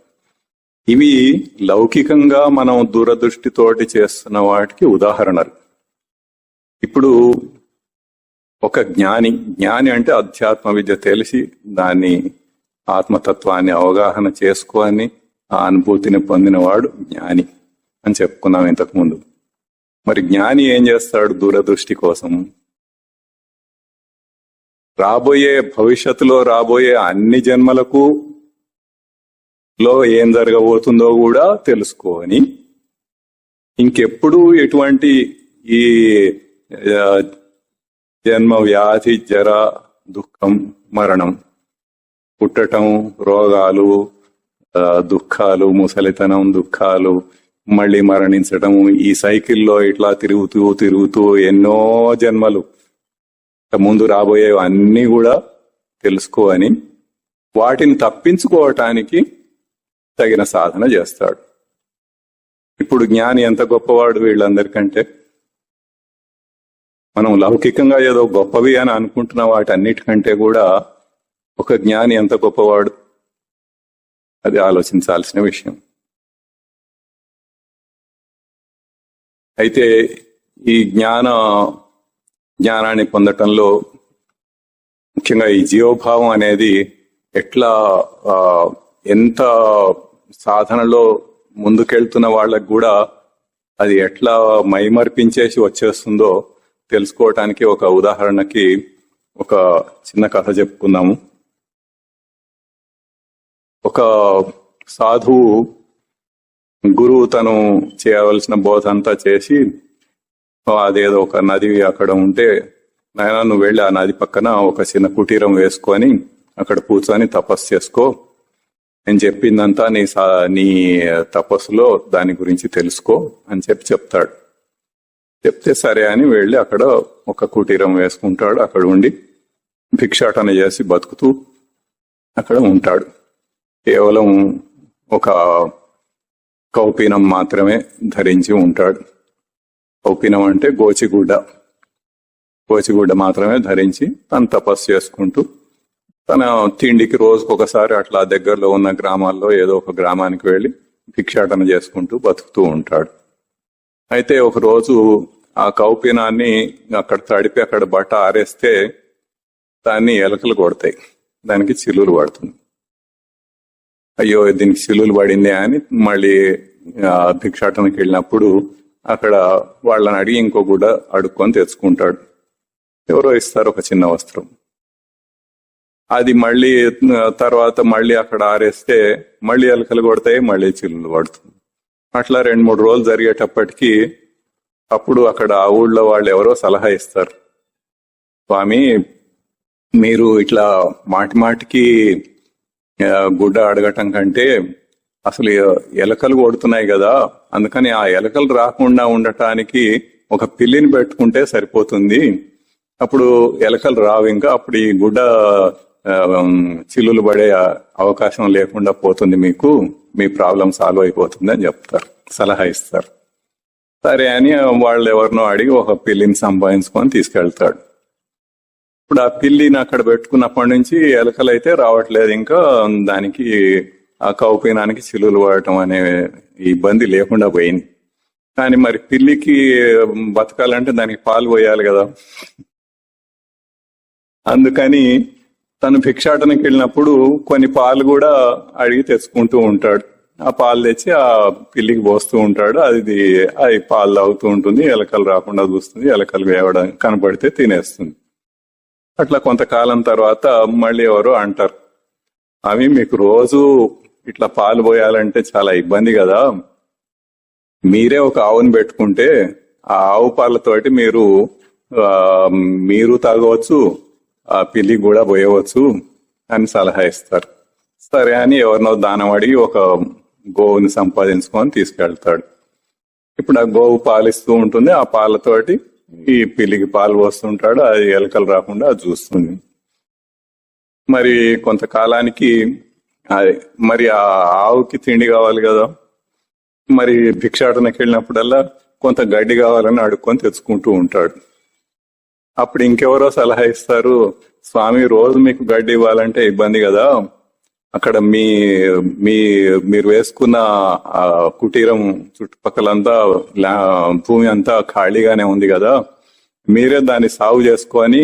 ఇవి లౌకికంగా మనం దూరదృష్టితోటి చేస్తున్న వాటికి ఉదాహరణలు. ఇప్పుడు ఒక జ్ఞాని అంటే అధ్యాత్మ విద్య తెలిసి దాన్ని ఆత్మతత్వాన్ని అవగాహన చేసుకొని ఆ అనుభూతిని పొందినవాడు జ్ఞాని అని చెప్పుకున్నాం ఇంతకు ముందు. మరి జ్ఞాని ఏం చేస్తాడు దూరదృష్టి కోసం? భవిష్యత్తులో రాబోయే అన్ని జన్మలకు లో ఏం జరగబోతుందో కూడా తెలుసుకొని ఇంకెప్పుడు ఎటువంటి ఈ జన్మ, వ్యాధి, జర, దుఃఖం, మరణం, పుట్టటం, రోగాలు, దుఃఖాలు, ముసలితనం, దుఃఖాలు, మళ్ళీ మరణించటం, ఈ సైకిల్లో ఇట్లా తిరుగుతూ ఎన్నో జన్మలు ముందు రాబోయేవి అన్నీ కూడా తెలుసుకోని వాటిని తప్పించుకోవటానికి తగిన సాధన చేస్తాడు. ఇప్పుడు జ్ఞాని ఎంత గొప్పవాడు వీళ్ళందరికంటే? మనం లౌకికంగా ఏదో గొప్పవి అని అనుకుంటున్న వాటన్నిటికంటే కూడా ఒక జ్ఞాని ఎంత గొప్పవాడు, అది ఆలోచించాల్సిన విషయం. అయితే ఈ జ్ఞానాన్ని పొందటంలో ముఖ్యంగా ఈ జీవభావం అనేది ఎట్లా ఎంత సాధనలో ముందుకెళ్తున్న వాళ్ళకు కూడా అది ఎట్లా మైమర్పించేసి వచ్చేస్తుందో తెలుసుకోవటానికి ఒక ఉదాహరణకి ఒక చిన్న కథ చెప్పుకుందాము. ఒక సాధువు గురువు తను చేయవలసిన బోధ అంతా చేసి అదేదో ఒక నది అక్కడ ఉంటే నాయన నువ్వు వెళ్ళి ఆ నది పక్కన ఒక చిన్న కుటీరం వేసుకొని అక్కడ కూర్చొని తపస్సు చేసుకో, నేను చెప్పిందంతా నీ తపస్సులో దాని గురించి తెలుసుకో అని చెప్తాడు. చెప్తే సరే అని వెళ్ళి అక్కడ ఒక కుటీరం వేసుకుంటాడు. అక్కడ ఉండి భిక్షాటన చేసి బతుకుతూ అక్కడ ఉంటాడు. కేవలం ఒక కౌపీనం మాత్రమే ధరించి ఉంటాడు. కౌపీనం అంటే గోచిగుడ్డ మాత్రమే ధరించి తను తపస్సు చేసుకుంటూ తన తిండికి రోజుకు ఒకసారి అట్లా దగ్గరలో ఉన్న గ్రామాల్లో ఏదో ఒక గ్రామానికి వెళ్ళి భిక్షాటన చేసుకుంటూ బతుకుతూ ఉంటాడు. అయితే ఒక రోజు ఆ కౌపీనాన్ని అక్కడ తడిపి అక్కడ బట్ట ఆరేస్తే దాన్ని ఎలకలు కొడతాయి, దానికి చిల్లులు పడుతుంది. అయ్యో దీనికి చిల్లులు పడిందే అని మళ్ళీ భిక్షాటనకి వెళ్ళినప్పుడు అక్కడ వాళ్ళని అడిగి ఇంకో గుడ్డ అడుక్కొని తెచ్చుకుంటాడు. ఎవరో ఇస్తారు ఒక చిన్న వస్త్రం. అది మళ్ళీ తర్వాత మళ్ళీ అక్కడ ఆరేస్తే మళ్ళీ ఎలకలు కొడతాయి, మళ్ళీ చిల్లులు పడుతుంది. అట్లా 2-3 రోజులు జరిగేటప్పటికీ అప్పుడు అక్కడ ఆ ఊళ్ళో వాళ్ళు ఎవరో సలహా ఇస్తారు, స్వామి మీరు ఇట్లా మాటికి గుడ్డ అడగటం కంటే అసలు ఎలకలు కొడుతున్నాయి కదా, అందుకని ఆ ఎలకలు రాకుండా ఉండటానికి ఒక పిల్లిని పెట్టుకుంటే సరిపోతుంది, అప్పుడు ఎలకలు రావు, ఇంకా అప్పుడు ఈ గుడ్డ చిల్లులు పడే అవకాశం లేకుండా పోతుంది, మీకు మీ ప్రాబ్లం సాల్వ్ అయిపోతుంది అని చెప్తారు, సలహా ఇస్తారు. సరే అని వాళ్ళు ఎవరినో అడిగి ఒక పిల్లిని సంపాదించుకొని తీసుకెళ్తాడు. ఇప్పుడు ఆ పిల్లిని అక్కడ పెట్టుకున్నప్పటి నుంచి ఎలకలు అయితే రావట్లేదు, ఇంకా దానికి ఆ కౌపీనానికి చిల్లులు పడటం అనే ఇబ్బంది లేకుండా పోయింది. కానీ మరి పిల్లికి బతకాలంటే దానికి పాలు పోయాలి కదా, అందుకని తను భిక్షాటనకి వెళ్ళినప్పుడు కొన్ని పాలు కూడా అడిగి తెచ్చుకుంటూ ఉంటాడు. ఆ పాలు తెచ్చి ఆ పిల్లికి పోస్తూ ఉంటాడు. అది పాలు తాగుతూ ఉంటుంది, ఎలకలు రాకుండా చూస్తుంది, ఎలకలు వేయడం కనపడితే తినేస్తుంది. అట్లా కొంతకాలం తర్వాత మళ్ళీ ఎవరో అంటారు, అవి మీకు రోజు ఇట్లా పాలు పోయాలంటే చాలా ఇబ్బంది కదా, మీరే ఒక ఆవుని పెట్టుకుంటే ఆ ఆవు పాలతోటి మీరు తాగవచ్చు, ఆ పిల్లికి కూడా పోయవచ్చు అని సలహా ఇస్తారు. సరే అని ఎవరినో దానం అడిగి ఒక గోవుని సంపాదించుకొని తీసుకెళ్తాడు. ఇప్పుడు ఆ గోవు పాలిస్తూ ఉంటుంది, ఆ పాలతోటి ఈ పిల్లికి పాలు పోస్తుంటాడు, అది ఎలకలు రాకుండా అది చూస్తుంది. మరి కొంతకాలానికి మరి ఆ ఆవుకి తిండి కావాలి కదా, మరి భిక్షాటనకి వెళ్ళినప్పుడల్లా కొంత గడ్డి కావాలని అడుక్కొని తెచ్చుకుంటూ ఉంటాడు. అప్పుడు ఇంకెవరో సలహా ఇస్తారు, స్వామి రోజు మీకు గడ్డి ఇవ్వాలంటే ఇబ్బంది కదా, అక్కడ మీరు వేసుకున్న ఆ కుటీరం చుట్టుపక్కలంతా భూమి అంతా ఖాళీగానే ఉంది కదా, మీరే దాన్ని సాగు చేసుకొని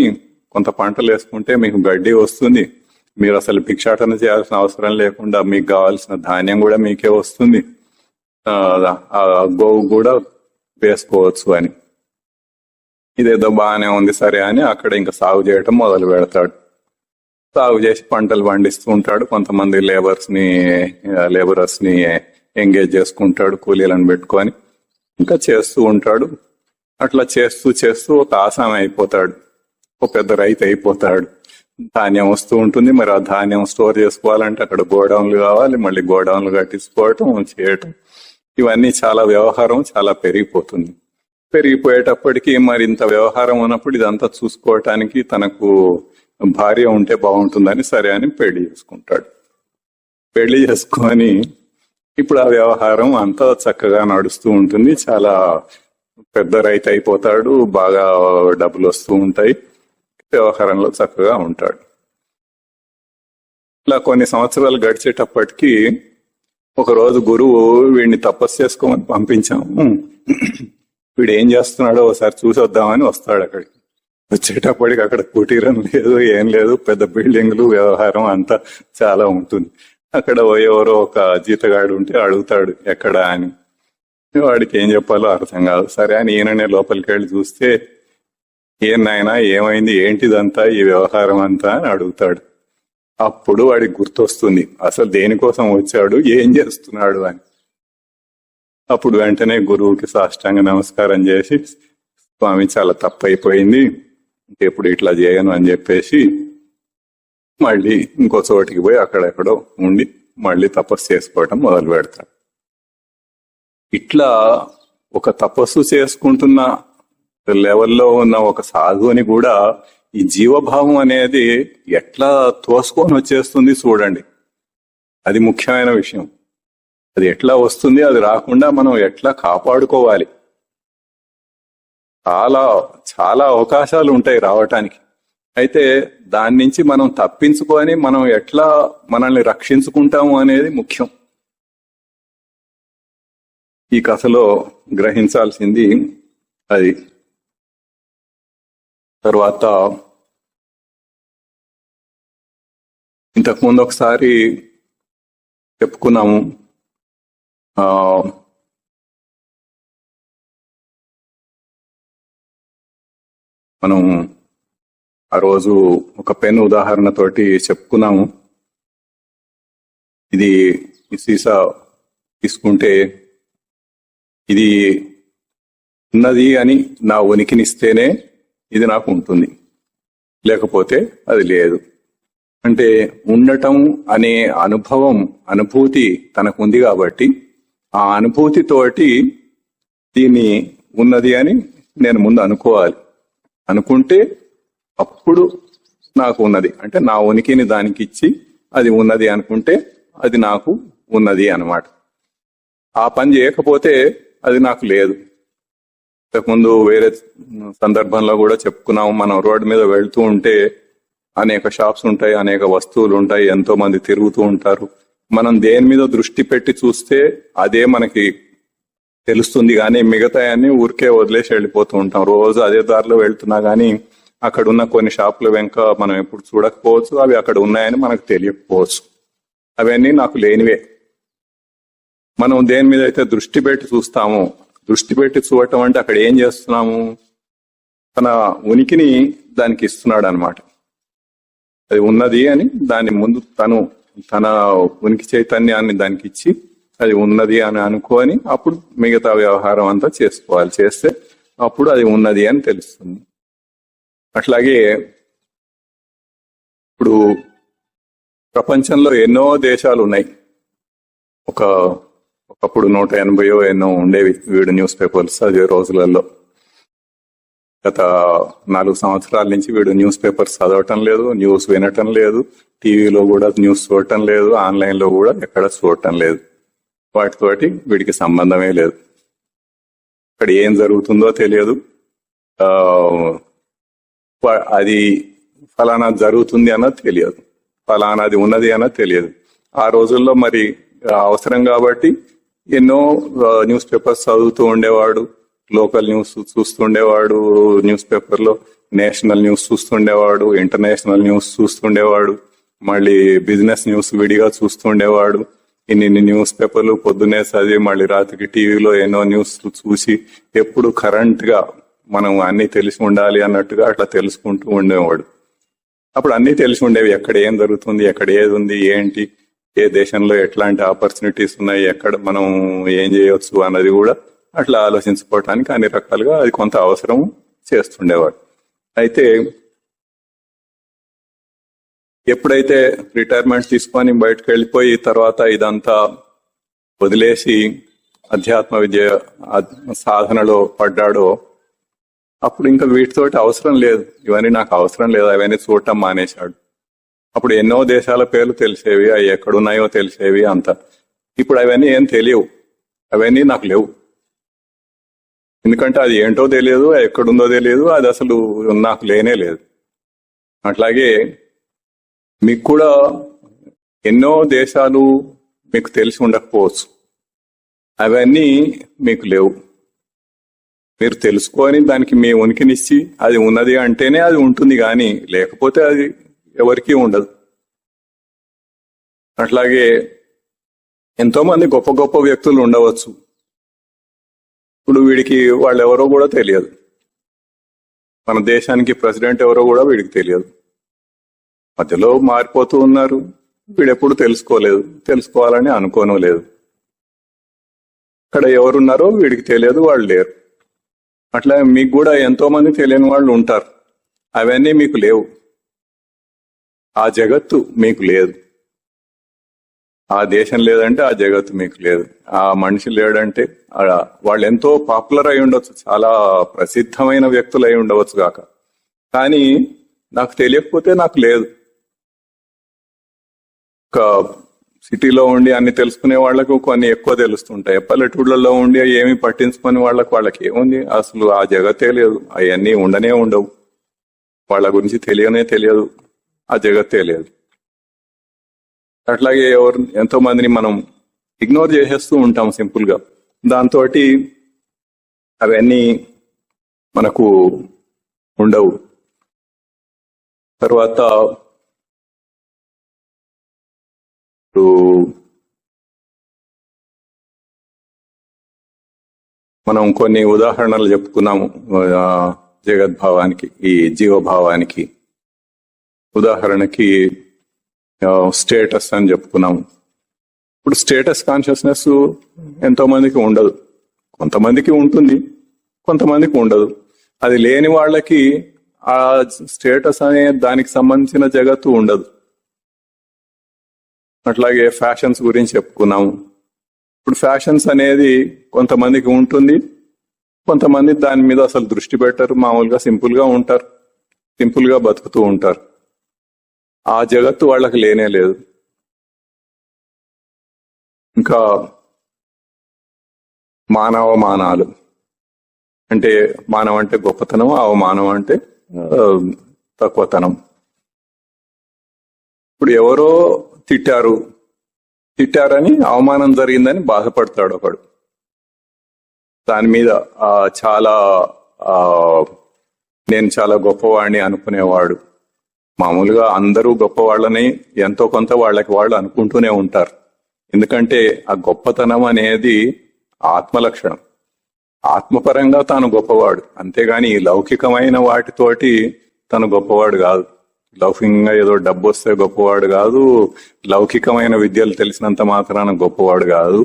కొంత పంటలు వేసుకుంటే మీకు గడ్డి వస్తుంది, మీరు అసలు భిక్షాటన చేయాల్సిన అవసరం లేకుండా మీకు కావాల్సిన ధాన్యం కూడా మీకే వస్తుంది, ఆ గోవు కూడా వేసుకోవచ్చు అని. ఇదేదో బాగానే ఉంది సరే అని అక్కడ ఇంకా సాగు చేయటం మొదలు పెడతాడు. సాగు చేసి పంటలు పండిస్తూ ఉంటాడు. కొంతమంది లేబరర్స్ ని ఎంగేజ్ చేసుకుంటాడు, కూలీలను పెట్టుకొని ఇంకా చేస్తూ ఉంటాడు. అట్లా చేస్తూ ఒక ఆసామి అయిపోతాడు, ఒక పెద్ద రైతు అయిపోతాడు. ధాన్యం వస్తూ ఉంటుంది, మరి ఆ ధాన్యం స్టోర్ చేసుకోవాలంటే అక్కడ గోడౌన్లు కావాలి, మళ్ళీ గోడౌన్లు కట్టించుకోవటం చేయటం, ఇవన్నీ చాలా వ్యవహారం చాలా పెరిగిపోయేటప్పటికి మరి ఇంత వ్యవహారం ఉన్నప్పుడు ఇదంతా చూసుకోవటానికి తనకు భార్య ఉంటే బాగుంటుందని సరే అని పెళ్లి చేసుకుంటాడు. పెళ్లి చేసుకొని ఇప్పుడు ఆ వ్యవహారం అంతా చక్కగా నడుస్తూ ఉంటుంది. చాలా పెద్ద రైతు అయిపోతాడు, బాగా డబ్బులు వస్తూ ఉంటాయి, వ్యవహారంలో చక్కగా ఉంటాడు. ఇలా కొన్ని సంవత్సరాలు గడిచేటప్పటికి ఒకరోజు గురువు వీడిని తపస్సు చేసుకోమని పంపించాము, వీడు ఏం చేస్తున్నాడో ఒకసారి చూసి వద్దామని వస్తాడు. అక్కడికి వచ్చేటప్పటికి అక్కడ కుటీరం లేదు, ఏం లేదు, పెద్ద బిల్డింగ్లు, వ్యవహారం అంతా చాలా ఉంటుంది. అక్కడ ఎవరో ఒక జీతగాడు ఉంటే అడుగుతాడు ఎక్కడ అని, వాడికి ఏం చెప్పాలో అర్థం కాదు. సరే అని ఈయననే లోపలికి వెళ్ళి చూస్తే, ఏం నాయనా ఏమైంది, ఏంటిదంతా ఈ వ్యవహారం అంతా అని అడుగుతాడు. అప్పుడు వాడికి గుర్తొస్తుంది అసలు దేనికోసం వచ్చాడు, ఏం చేస్తున్నాడు అని. అప్పుడు వెంటనే గురువుకి సాష్టాంగ నమస్కారం చేసి, స్వామి చాలా తప్పు అయిపోయింది, ఎప్పుడు ఇట్లా చేయను అని చెప్పేసి మళ్ళీ ఇంకో చోటికి పోయి అక్కడెక్కడో ఉండి మళ్ళీ తపస్సు చేసుకోవటం మొదలు పెడతాడు. ఇట్లా ఒక తపస్సు చేసుకుంటున్న లెవెల్లో ఉన్న ఒక సాధువుని కూడా ఈ జీవభావం అనేది ఎట్లా తోసుకొని వచ్చేస్తుంది చూడండి. అది ముఖ్యమైన విషయం. అది ఎట్లా వస్తుంది, అది రాకుండా మనం ఎట్లా కాపాడుకోవాలి. చాలా చాలా అవకాశాలు ఉంటాయి రావటానికి. అయితే దాని నుంచి మనం తప్పించుకొని మనం ఎట్లా మనల్ని రక్షించుకుంటాము అనేది ముఖ్యం. ఈ కథలో గ్రహించాల్సింది అది. తర్వాత ఇంతకుముందు ఒకసారి చెప్పుకున్నాము, మనం ఆ రోజు ఒక పెన్ ఉదాహరణతోటి చెప్పుకున్నాము. ఇది ఈ సీసా తీసుకుంటే ఇది ఉన్నది అని నా ఉనికినిస్తేనే ఇది నాకు ఉంటుంది, లేకపోతే అది లేదు. అంటే ఉండటం అనే అనుభూతి తనకు ఉంది కాబట్టి ఆ అనుభూతితోటి దీన్ని ఉన్నది అని నేను ముందు అనుకోవాలి. అనుకుంటే అప్పుడు నాకు ఉన్నది, అంటే నా ఉనికిని దానికి ఇచ్చి అది ఉన్నది అనుకుంటే అది నాకు ఉన్నది అన్నమాట. ఆ పని చేయకపోతే అది నాకు లేదు. ఇంతకుముందు వేరే సందర్భంలో కూడా చెప్పుకున్నాము, మనం రోడ్డు మీద వెళ్తూ ఉంటే అనేక షాప్స్ ఉంటాయి, అనేక వస్తువులు ఉంటాయి, ఎంతో మంది తిరుగుతూ ఉంటారు. మనం దేని మీద దృష్టి పెట్టి చూస్తే అదే మనకి తెలుస్తుంది, కానీ మిగతాయన్ని ఊరికే వదిలేసి వెళ్ళిపోతూ ఉంటాం. రోజు అదే దారిలో వెళ్తున్నా కానీ అక్కడ ఉన్న కొన్ని షాపుల వెనుక మనం ఎప్పుడు చూడకపోవచ్చు, అవి అక్కడ ఉన్నాయని మనకు తెలియకపోవచ్చు. అవన్నీ నాకు లేనివే. మనం దేని మీద అయితే దృష్టి పెట్టి చూస్తామో, దృష్టి పెట్టి చూడటం అంటే అక్కడ ఏం చేస్తున్నాము, తన ఉనికిని దానికి ఇస్తున్నాడు అనమాట. అది ఉన్నది అని దాని ముందు తన ఉనికి చైతన్యాన్ని దానికి ఇచ్చి అది ఉన్నది అని అనుకోని అప్పుడు మిగతా వ్యవహారం అంతా చేసుకోవాలి. చేస్తే అప్పుడు అది ఉన్నది అని తెలుస్తుంది. అట్లాగే ఇప్పుడు ప్రపంచంలో ఎన్నో దేశాలు ఉన్నాయి. ఒకప్పుడు 180 ఎన్నో ఉండేవి వీడు న్యూస్ పేపర్స్ చదివే రోజులలో. గత 4 సంవత్సరాల నుంచి వీడు న్యూస్ పేపర్స్ చదవటం లేదు, న్యూస్ వినటం లేదు, టీవీలో కూడా న్యూస్ చూడటం లేదు, ఆన్లైన్ లో కూడా ఎక్కడ చూడటం లేదు. వాటితోటి వీడికి సంబంధమే లేదు. ఇక్కడ ఏం జరుగుతుందో తెలియదు, అది ఫలానా జరుగుతుంది అన్నది తెలియదు, ఫలానాది ఉన్నది అన్నది తెలియదు. ఆ రోజుల్లో మరి అవసరం కాబట్టి ఎన్నో న్యూస్ పేపర్స్ చదువుతూ ఉండేవాడు, లోకల్ న్యూస్ చూస్తుండేవాడు, న్యూస్ పేపర్లో నేషనల్ న్యూస్ చూస్తుండేవాడు, ఇంటర్నేషనల్ న్యూస్ చూస్తుండేవాడు, మళ్ళీ బిజినెస్ న్యూస్ విడిగా చూస్తుండేవాడు. ఇన్ని న్యూస్ పేపర్లు పొద్దున్నే చదివి మళ్ళీ రాత్రికి టీవీలో ఎన్నో న్యూస్ చూసి ఎప్పుడు కరెంట్ గా మనం అన్ని తెలిసి ఉండాలి అన్నట్టుగా అట్లా తెలుసుకుంటూ ఉండేవాడు. అప్పుడు అన్ని తెలిసి ఉండేవి, ఎక్కడ ఏం జరుగుతుంది, ఎక్కడ ఏది ఉంది, ఏంటి, ఏ దేశంలో ఎట్లాంటి ఆపర్చునిటీస్ ఉన్నాయి, ఎక్కడ మనం ఏం చేయొచ్చు అన్నది కూడా అట్లా ఆలోచించుకోవటానికి అన్ని రకాలుగా అది కొంత అవసరం చేస్తుండేవాడు. అయితే ఎప్పుడైతే రిటైర్మెంట్ తీసుకొని బయటకు వెళ్ళిపోయి తర్వాత ఇదంతా వదిలేసి అధ్యాత్మ విద్య సాధనలో పడ్డాడో అప్పుడు ఇంకా వీటితోటి అవసరం లేదు, ఇవన్నీ నాకు అవసరం లేదు, అవన్నీ చూడటం మానేశాడు. అప్పుడు ఎన్నో దేశాల పేర్లు తెలిసేవి, అవి ఎక్కడున్నాయో తెలిసేవి అంత. ఇప్పుడు అవన్నీ ఏం తెలియవు, అవన్నీ నాకు లేవు. ఎందుకంటే అది ఏంటో తెలియదు, ఎక్కడుందో తెలియదు, అది అసలు నాకు లేనే లేదు. అట్లాగే మీకు కూడా ఎన్నో దేశాలు మీకు తెలిసి ఉండకపోవచ్చు, అవన్నీ మీకు లేవు. మీరు తెలుసుకొని దానికి మీ ఉనికినిచ్చి అది ఉన్నది అంటేనే అది ఉంటుంది, కానీ లేకపోతే అది ఎవరికీ ఉండదు. అట్లాగే ఎంతో మంది గొప్ప గొప్ప వ్యక్తులు ఉండవచ్చు, ఇప్పుడు వీడికి వాళ్ళు ఎవరో కూడా తెలియదు. మన దేశానికి ప్రెసిడెంట్ ఎవరో కూడా వీడికి తెలియదు. మధ్యలో మారిపోతూ ఉన్నారు, వీడెప్పుడు తెలుసుకోలేదు, తెలుసుకోవాలని అనుకోను లేదు. ఇక్కడ ఎవరున్నారో వీడికి తెలియదు, వాళ్ళు లేరు. అట్లా మీకు కూడా ఎంతో మంది తెలియని వాళ్ళు ఉంటారు. అవన్నీ మీకు లేవు. ఆ జగత్తు మీకు లేదు. ఆ దేశం లేదంటే ఆ జగత్తు మీకు లేదు. ఆ మనిషి లేడంటే వాళ్ళు ఎంతో పాపులర్ అయి ఉండొచ్చు, చాలా ప్రసిద్ధమైన వ్యక్తులు అయి ఉండవచ్చు కాక, కానీ నాకు తెలియకపోతే నాకు లేదు. ఒక సిటీలో ఉండి అన్ని తెలుసుకునే వాళ్లకు కొన్ని ఎక్కువ తెలుస్తుంటాయి. పల్లెటూళ్ళలో ఉండి ఏమి పట్టించుకునే వాళ్ళకి ఏముంది, అసలు ఆ జగత్తే లేదు, అవన్నీ ఉండనే ఉండవు, వాళ్ళ గురించి తెలియనే తెలియదు, ఆ జగత్తే లేదు. అట్లాగే ఎంతో మందిని మనం ఇగ్నోర్ చేసేస్తూ ఉంటాం సింపుల్ గా. దాంతో అవన్నీ మనకు ఉండవు. తర్వాత మనం కొన్ని ఉదాహరణలు చెప్పుకున్నాము జగద్భావానికి, ఈ జీవభావానికి. ఉదాహరణకి స్టేటస్ అని చెప్పుకున్నాము. ఇప్పుడు స్టేటస్ కాన్షియస్నెస్ ఎంతో మందికి ఉండదు, కొంతమందికి ఉంటుంది, కొంతమందికి ఉండదు. అది లేని వాళ్ళకి ఆ స్టేటస్ అనే దానికి సంబంధించిన జగత్తు ఉండదు. అట్లాగే ఫ్యాషన్స్ గురించి చెప్పుకున్నాము. ఇప్పుడు ఫ్యాషన్స్ అనేది కొంతమందికి ఉంటుంది, కొంతమంది దాని మీద అసలు దృష్టి పెట్టరు, మామూలుగా సింపుల్ గా ఉంటారు, సింపుల్ గా బతుకుతూ ఉంటారు. ఆ జగత్తు వాళ్ళకి లేనే లేదు. ఇంకా మానవమానాలు అంటే, మానవం అంటే గొప్పతనం, అవమానం అంటే తక్కువతనం. ఇప్పుడు ఎవరో తిట్టారని, అవమానం జరిగిందని బాధపడతాడు ఒకడు. దాని మీద నేను చాలా గొప్పవాడిని అనుకునేవాడు. మామూలుగా అందరూ గొప్పవాళ్ళని ఎంతో కొంత వాళ్ళకి వాళ్ళు అనుకుంటూనే ఉంటారు. ఎందుకంటే ఆ గొప్పతనం అనేది ఆత్మలక్షణం. ఆత్మపరంగా తాను గొప్పవాడు, అంతేగాని లౌకికమైన వాటితోటి తను గొప్పవాడు కాదు. లౌకికంగా ఏదో డబ్బు వస్తే గొప్పవాడు కాదు, లౌకికమైన విద్యలు తెలిసినంత మాత్రాన గొప్పవాడు కాదు,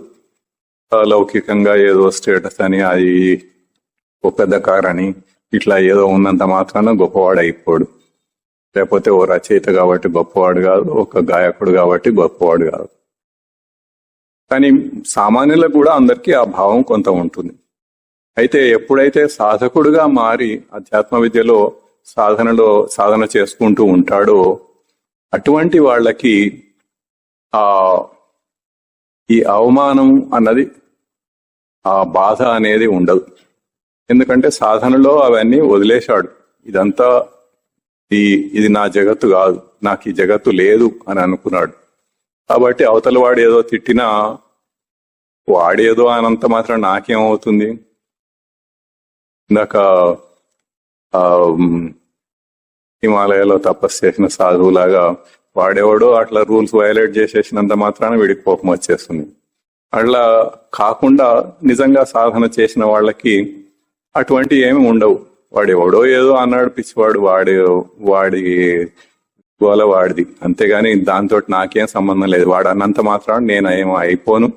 లౌకికంగా ఏదో స్టేటస్ అని, అది ఓ పెద్ద కార్ అని, ఇట్లా ఏదో ఉన్నంత మాత్రాన గొప్పవాడు అయిపోడు. లేకపోతే ఓ రచయిత కాబట్టి గొప్పవాడు కాదు, ఒక గాయకుడు కాబట్టి గొప్పవాడు కాదు. కానీ సామాన్యులకు కూడా అందరికీ ఆ భావం కొంత ఉంటుంది. అయితే ఎప్పుడైతే సాధకుడుగా మారి అధ్యాత్మ విద్యలో సాధన చేసుకుంటూ ఉంటాడో, అటువంటి వాళ్ళకి ఈ అవమానం అన్నది, ఆ బాధ అనేది ఉండదు. ఎందుకంటే సాధనలో అవన్నీ వదిలేశాడు. ఇదంతా ఇది నా జగత్తు కాదు, నాకు ఈ జగత్తు లేదు అని అనుకున్నాడు. కాబట్టి అవతల వాడు ఏదో తిట్టినా వాడేదో అనంత మాత్రం నాకేమవుతుంది. ఇందాక హిమాలయాలో తపస్సు చేసిన సాధువులాగా వాడేవాడు అట్లా రూల్స్ వైలేట్ చేసేసినంత మాత్రాన వీడికి కోపం వచ్చేస్తుంది. అట్లా కాకుండా నిజంగా సాధన చేసిన వాళ్ళకి అటువంటి ఏమి ఉండవు. వాడెవడో ఏదో అన్నాడు పిచ్చివాడు, వాడి గోల వాడిది, అంతేగాని దాంతో నాకేం సంబంధం లేదు. వాడు అన్నంత మాత్రం నేను ఏమో అయిపోను.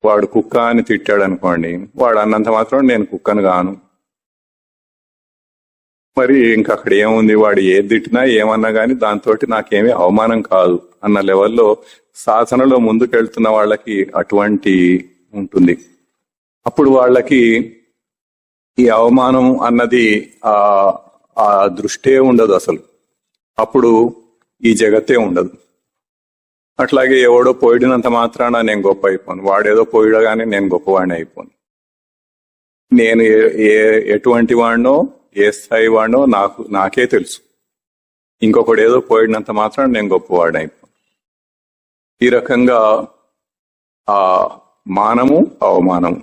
వాడు కుక్క అని తిట్టాడు అనుకోండి, వాడు అన్నంత మాత్రం నేను కుక్కను కాను. మరి ఇంకా అక్కడ ఏముంది, వాడు ఏది తిట్టినా ఏమన్నా గానీ దాంతో నాకేమీ అవమానం కాదు అన్న లెవెల్లో సాధనలో ముందుకెళ్తున్న వాళ్ళకి అటువంటి ఉంటుంది. అప్పుడు వాళ్ళకి ఈ అవమానం అన్నది ఆ దృష్టే ఉండదు అసలు. అప్పుడు ఈ జగత్తే ఉండదు. అట్లాగే ఎవడో పోయినంత మాత్రాన నేను గొప్ప అయిపోను, వాడేదో పోయిడగానే నేను గొప్పవాడిని అయిపోను. నేను ఎటువంటి వాడినో, ఏ స్థాయి వాడినో నాకే తెలుసు. ఇంకొకడు ఏదో పోయినంత మాత్రాన నేను గొప్పవాడిని అయిపోను. ఈ రకంగా ఆ మానము అవమానము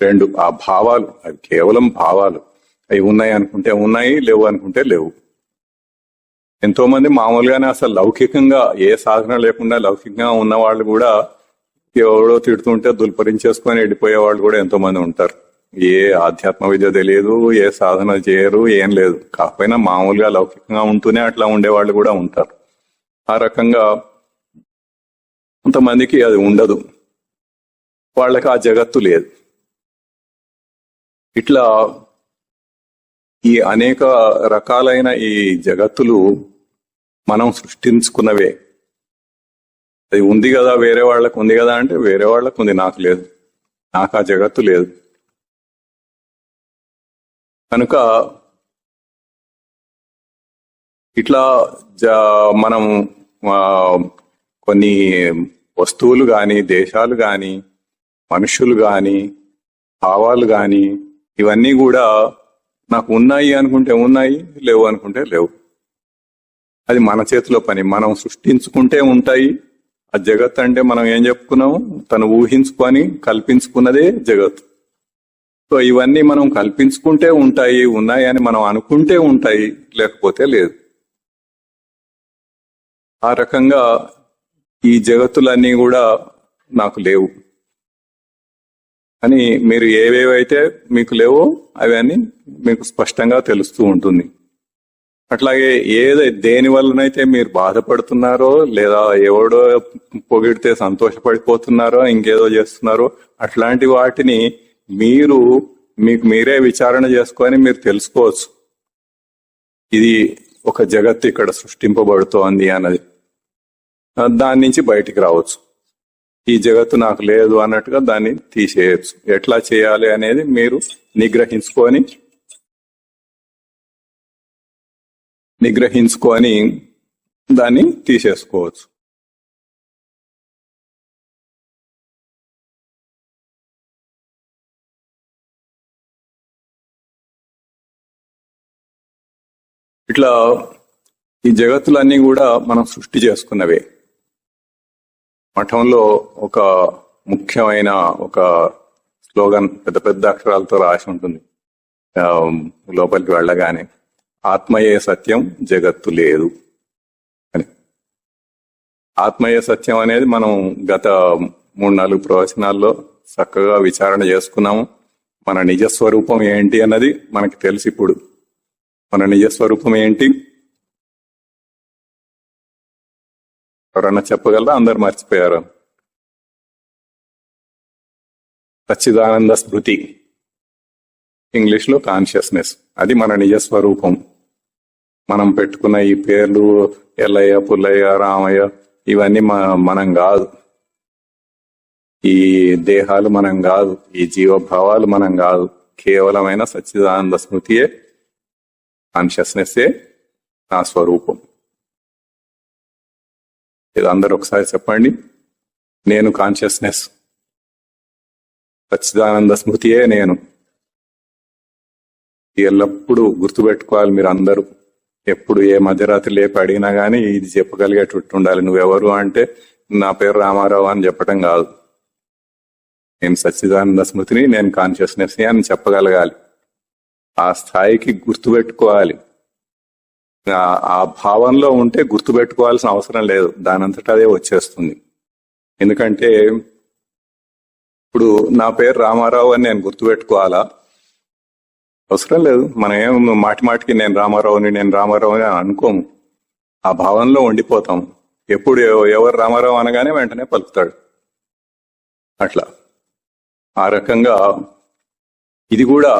రెండు, ఆ భావాలు, అవి కేవలం భావాలు. అవి ఉన్నాయి అనుకుంటే ఉన్నాయి, లేవు అనుకుంటే లేవు. ఎంతో మంది మామూలుగానే అసలు లౌకికంగా ఏ సాధన లేకుండా లౌకికంగా ఉన్న వాళ్ళు కూడా ఎవడో తిడుతుంటే దుల్పరించేసుకొని వెళ్ళిపోయే వాళ్ళు కూడా ఎంతో మంది ఉంటారు. ఏ ఆధ్యాత్మ విద్య తెలియదు, ఏ సాధన చేయరు, ఏం లేదు. కాకపోయినా మామూలుగా లౌకికంగా ఉంటూనే అట్లా ఉండేవాళ్ళు కూడా ఉంటారు. ఆ రకంగా కొంతమందికి అది ఉండదు, వాళ్ళకి ఆ జగత్తు లేదు. ఇట్లా ఈ అనేక రకాలైన ఈ జగత్తులు మనం సృష్టించుకున్నవే. అది ఉంది కదా, వేరే వాళ్ళకు ఉంది కదా అంటే వేరే వాళ్ళకు ఉంది, నాకు లేదు, నాకు ఆ జగత్తు లేదు. కనుక ఇట్లా మనం కొన్ని వస్తువులు గాని, దేశాలు గాని, మనుషులు గాని, భావాలు గాని, ఇవన్నీ కూడా నాకు ఉన్నాయి అనుకుంటే ఉన్నాయి, లేవు అనుకుంటే లేవు. అది మన చేతిలో పని. మనం సృష్టించుకుంటే ఉంటాయి. ఆ జగత్ అంటే మనం ఏం చెప్పుకున్నాము, తను ఊహించుకొని కల్పించుకున్నదే జగత్. సో ఇవన్నీ మనం కల్పించుకుంటే ఉంటాయి, ఉన్నాయి అని మనం అనుకుంటే ఉంటాయి, లేకపోతే లేదు. ఆ రకంగా ఈ జగత్తులన్నీ కూడా నాకు లేవు అని మీరు ఏవేవైతే మీకు లేవో అవన్నీ మీకు స్పష్టంగా తెలుస్తూ ఉంటుంది. అట్లాగే దేని వల్లనైతే మీరు బాధపడుతున్నారో, లేదా ఎవడో పొగిడితే సంతోషపడిపోతున్నారో, ఇంకేదో చేస్తున్నారో, అట్లాంటి వాటిని మీకు మీరే విచారణ చేసుకొని మీరు తెలుసుకోవచ్చు. ఇది ఒక జగత్తు ఇక్కడ సృష్టింపబడుతోంది అన్నది. దాని నుంచి బయటికి రావచ్చు. ఈ జగత్తు నాకు లేదు అన్నట్టుగా దాన్ని తీసేయచ్చు. ఎట్లా చేయాలి అనేది మీరు నిగ్రహించుకొని దాన్ని తీసేసుకోవచ్చు. ఇట్లా ఈ జగత్తులన్నీ కూడా మనం సృష్టి చేసుకున్నవే. మఠంలో ఒక ముఖ్యమైన ఒక స్లోగన్ పెద్ద పెద్ద అక్షరాలతో రాసి ఉంటుంది లోపలికి వెళ్ళగానే, ఆత్మయే సత్యం, జగత్తు లేదు అని. ఆత్మయే సత్యం అనేది మనం గత 3-4 ప్రవచనాల్లో చక్కగా విచారణ చేసుకున్నాము. మన నిజస్వరూపం ఏంటి అన్నది మనకి తెలుసు. ఇప్పుడు మన నిజస్వరూపం ఏంటి ఎవరన్నా చెప్పగలరా? అందరు మర్చిపోయారు. సచ్చిదానంద స్మృతి, ఇంగ్లీష్ లో కాన్షియస్నెస్. అది మన నిజస్వరూపం. మనం పెట్టుకున్న ఈ పేర్లు ఎల్లయ్య, పుల్లయ్య, రామయ్య ఇవన్నీ మనం కాదు. ఈ దేహాలు మనం కాదు, ఈ జీవభావాలు మనం కాదు. కేవలమైన సచ్చిదానంద స్మృతియే, కాన్షియస్నెస్సే నా స్వరూపం. ఇది అందరూ ఒకసారి చెప్పండి. నేను కాన్షియస్నెస్, సచ్చిదానంద స్మృతియే నేను. ఎల్లప్పుడూ గుర్తుపెట్టుకోవాలి మీరు అందరూ. ఎప్పుడు ఏ మధ్యరాత్రి లేపి అడిగినా గానీ ఇది చెప్పగలిగేటట్టు ఉండాలి. నువ్వెవరు అంటే నా పేరు రామారావు అని చెప్పటం కాదు. నేను సచ్చిదానంద స్మృతిని, నేను కాన్షియస్నెస్ అని చెప్పగలగాలి. ఆ స్థాయికి గుర్తుపెట్టుకోవాలి. ఆ భావంలో ఉంటే గుర్తుపెట్టుకోవాల్సిన అవసరం లేదు, దానంతటా అదే వచ్చేస్తుంది. ఎందుకంటే ఇప్పుడు నా పేరు రామారావు అని నేను గుర్తుపెట్టుకోవాలా? అవసరం లేదు. మనం ఏం మాటికి నేను రామారావుని అని అనుకోము. ఆ భావంలో ఉండిపోతాం. ఎప్పుడు ఎవరు రామారావు అనగానే వెంటనే పలుకుతాడు. అట్లా ఆ రకంగా ఇది కూడా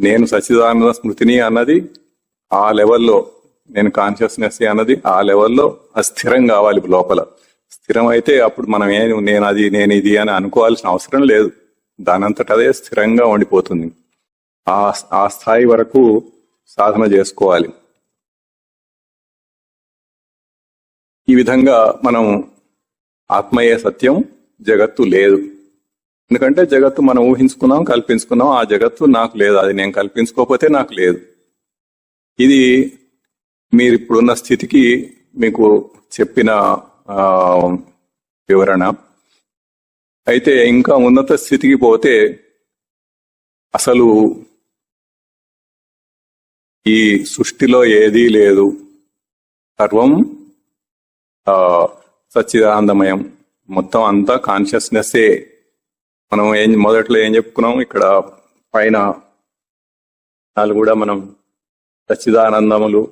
నేను సచ్చిదానంద స్మృతిని అన్నది ఆ లెవెల్లో, నేను కాన్షియస్నెస్ అన్నది ఆ లెవెల్లో అస్థిరం కావాలి. లోపల స్థిరం అయితే అప్పుడు మనం నేను ఇది అని అనుకోవాల్సిన అవసరం లేదు. దానంతట అదే స్థిరంగా ఉండిపోతుంది. ఆ స్థాయి వరకు సాధన చేసుకోవాలి. ఈ విధంగా మనం ఆత్మయే సత్యం, జగత్తు లేదు. ఎందుకంటే జగత్తు మనం ఊహించుకున్నాం, కల్పించుకున్నాం. ఆ జగత్తు నాకు లేదు, అది నేను కల్పించుకోకపోతే నాకు లేదు. ఇది మీరు ఇప్పుడున్న స్థితికి మీకు చెప్పిన వివరణ. అయితే ఇంకా ఉన్నత స్థితికి పోతే అసలు ఈ సృష్టిలో ఏదీ లేదు, సర్వం సచ్చిదానందమయం, మొత్తం అంతా కాన్షియస్నెస్సే. మనం మొదట్లో ఏం చెప్పుకున్నాం, ఇక్కడ పైన కూడా మనం సచ్చిదానందములు,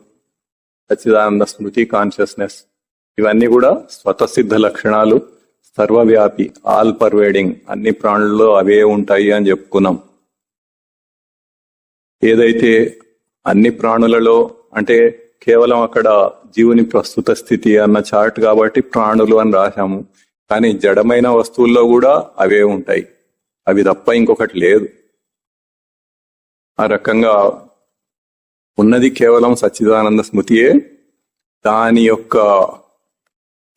సచ్చిదానంద స్మృతి, కాన్షియస్నెస్, ఇవన్నీ కూడా స్వతసిద్ధ లక్షణాలు, సర్వవ్యాపి, ఆల్ పర్వేడింగ్, అన్ని ప్రాణుల్లో అవే ఉంటాయి అని చెప్పుకున్నాం. ఏదైతే అన్ని ప్రాణులలో అంటే కేవలం అక్కడ జీవుని ప్రస్తుత స్థితి అన్న చార్ట్ కాబట్టి ప్రాణులు అని రాశాము. కానీ జడమైన వస్తువుల్లో కూడా అవే ఉంటాయి. అవి తప్ప ఇంకొకటి లేదు. ఆ రకంగా ఉన్నది కేవలం సచ్చిదానంద స్మృతియే.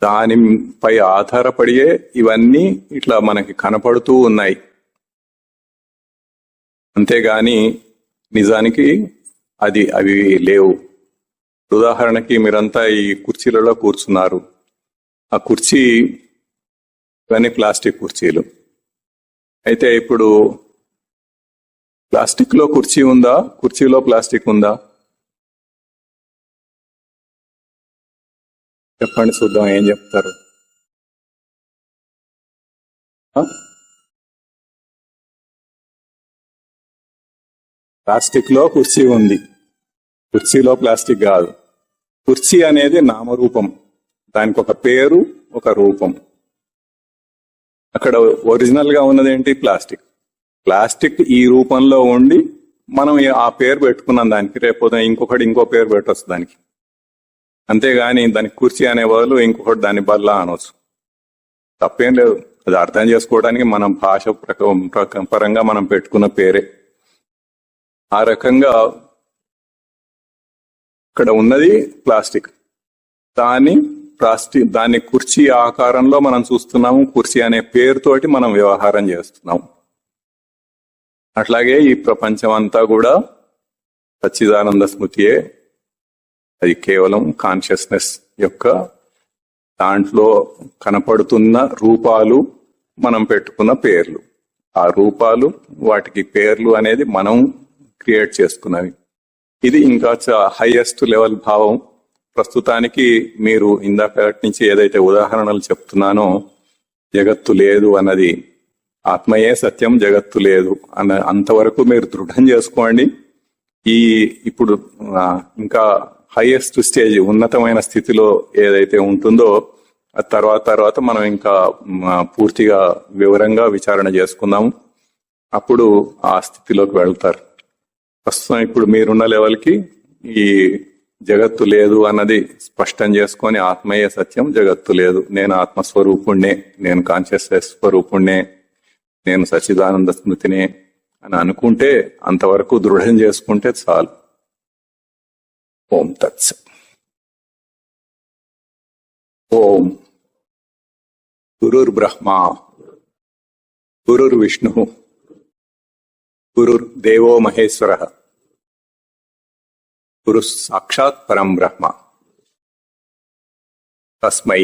దానిపై ఆధారపడియే ఇవన్నీ ఇట్లా మనకి కనపడుతూ ఉన్నాయి. అంతేగాని నిజానికి అవి లేవు. ఉదాహరణకి మీరంతా ఈ కుర్చీలలో కూర్చున్నారు. ఆ కుర్చీ ఇవన్నీ ప్లాస్టిక్ కుర్చీలు. అయితే ఇప్పుడు ప్లాస్టిక్ లో కుర్చీ ఉందా? కుర్చీలో ప్లాస్టిక్ ఉందా? చెప్పండి చూద్దాం, ఏం చెప్తారు? ప్లాస్టిక్ లో కుర్చీ ఉంది, కుర్చీలో ప్లాస్టిక్ కాదు. కుర్చీ అనేది నామరూపం, దానికి ఒక పేరు, ఒక రూపం. అక్కడ ఒరిజినల్ గా ఉన్నదేంటి? ప్లాస్టిక్. ప్లాస్టిక్ ఈ రూపంలో ఉండి మనం ఆ పేరు పెట్టుకున్నాం దానికి. రేపు ఇంకొకటి ఇంకో పేరు పెట్టొచ్చు దానికి. అంతేగాని దానికి కుర్చీ అనే బదులు ఇంకొకటి దాని బల్ల అనవచ్చు. తప్పేం లేదు. అది అర్థం చేసుకోవడానికి మనం భాష పరంగా మనం పెట్టుకున్న పేరే. ఆ రకంగా ఇక్కడ ఉన్నది ప్లాస్టిక్. దాన్ని కుర్చీ ఆకారంలో మనం చూస్తున్నాము. కుర్చీ అనే పేరుతోటి మనం వ్యవహారం చేస్తున్నాము. అట్లాగే ఈ ప్రపంచం అంతా కూడా సచ్చిదానంద స్మృతియే. అది కేవలం కాన్షియస్నెస్ యొక్క దాంట్లో కనపడుతున్న రూపాలు, మనం పెట్టుకున్న పేర్లు. ఆ రూపాలు, వాటికి పేర్లు అనేది మనం క్రియేట్ చేసుకున్నవి. ఇది ఇంకా హైయెస్ట్ లెవెల్ భావం. ప్రస్తుతానికి మీరు ఇందాక నుంచి ఏదైతే ఉదాహరణలు చెప్తున్నానో, జగత్తు లేదు అన్నది ఆత్మయే సత్యం, జగత్తు లేదు అన్న అంతవరకు మీరు దృఢం చేసుకోండి. ఇప్పుడు ఇంకా హైయెస్ట్ స్టేజ్, ఉన్నతమైన స్థితిలో ఏదైతే ఉంటుందో తర్వాత మనం ఇంకా పూర్తిగా వివరంగా విచారణ చేసుకుందాము. అప్పుడు ఆ స్థితిలోకి వెళ్తారు. ప్రస్తుతం ఇప్పుడు మీరున్న లెవెల్కి ఈ జగత్తు లేదు అన్నది స్పష్టం చేసుకొని, ఆత్మయే సత్యం, జగత్తు లేదు, నేను ఆత్మస్వరూపుణ్ణే, నేను కాన్షియస్నెస్ స్వరూపుణ్ణే, నేను సచ్చిదానంద స్మృతినే అని అనుకుంటే, అంతవరకు దృఢం చేసుకుంటే చాలు. ఓం తత్సత్. ఓం గురుర్ బ్రహ్మ గురుర్ విష్ణు గురుర్ దేవో మహేశ్వర గురు సాక్షాత్ పరం బ్రహ్మ తస్మై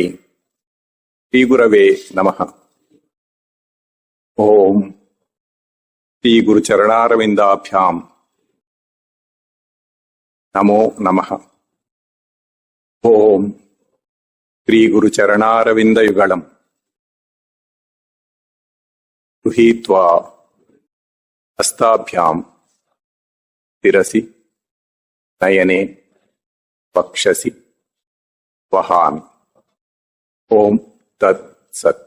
శ్రీ గురవే నమః. ఓం శ్రీ గురు చరణారవిందాభ్యాం నమో నమః. ఓం శ్రీ గురు చరణారవిందయుగళం గృహీత్వా హస్తాభ్యాం శిరసి నయనే వక్షసి వహామి. ఓం తత్ సత్.